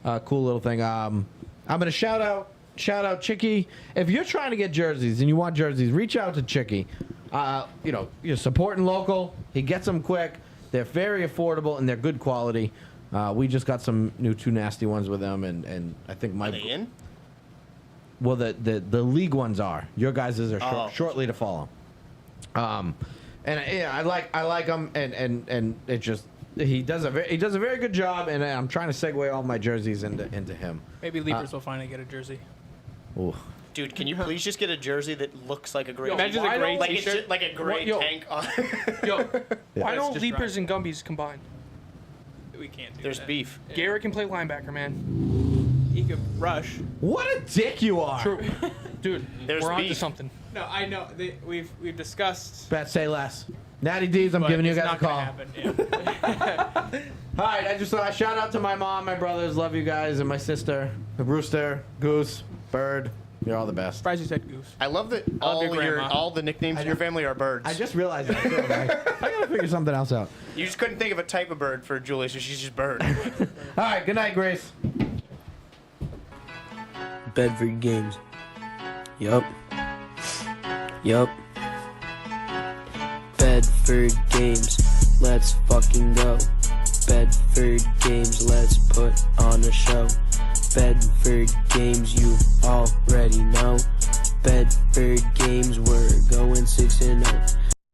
little thing. I'm going to shout out Chicky. If you're trying to get jerseys and you want jerseys, reach out to Chicky. You're supporting local. He gets them quick. They're very affordable and they're good quality. We just got some new 2 nasty ones with them, and I think Are they in? well, the league ones are. Your guys' are Oh. shortly to follow. And yeah, I like him, and it just he does a very good job, and I'm trying to segue all my jerseys into him. Maybe Leapers will finally get a jersey. Ooh. Dude, can you please just get a jersey that looks like a gray Yo, Imagine why a gray don't- like it's T-shirt. just like a gray Yo. tank on Yo, why Yeah. don't Just Leapers and Gumbies combine? We can't do There's that. beef. Yeah. Garrett can play linebacker, man. He could rush. What a dick you are! True. Dude, There's we're on to beef. something. No, I know. We've discussed. Bet say less. Natty D's, I'm but giving you it's guys a not gonna call. happen, yeah. All right, I just thought I shout out to my mom, my brothers, love you guys, and my sister, the Rooster, Goose, Bird. You're all the best. Surprised you said Goose. I love that love your grandma. all the nicknames in your family are birds. I just realized that. Too. I gotta figure something else out. You just couldn't think of a type of bird for Julie, so she's just bird. All right, good night, Grace. Bedford Games. Yup. Bedford Games. Let's fucking go. Bedford Games. Let's put on a show. Bedford Games. You already know. Bedford Games. We're going 6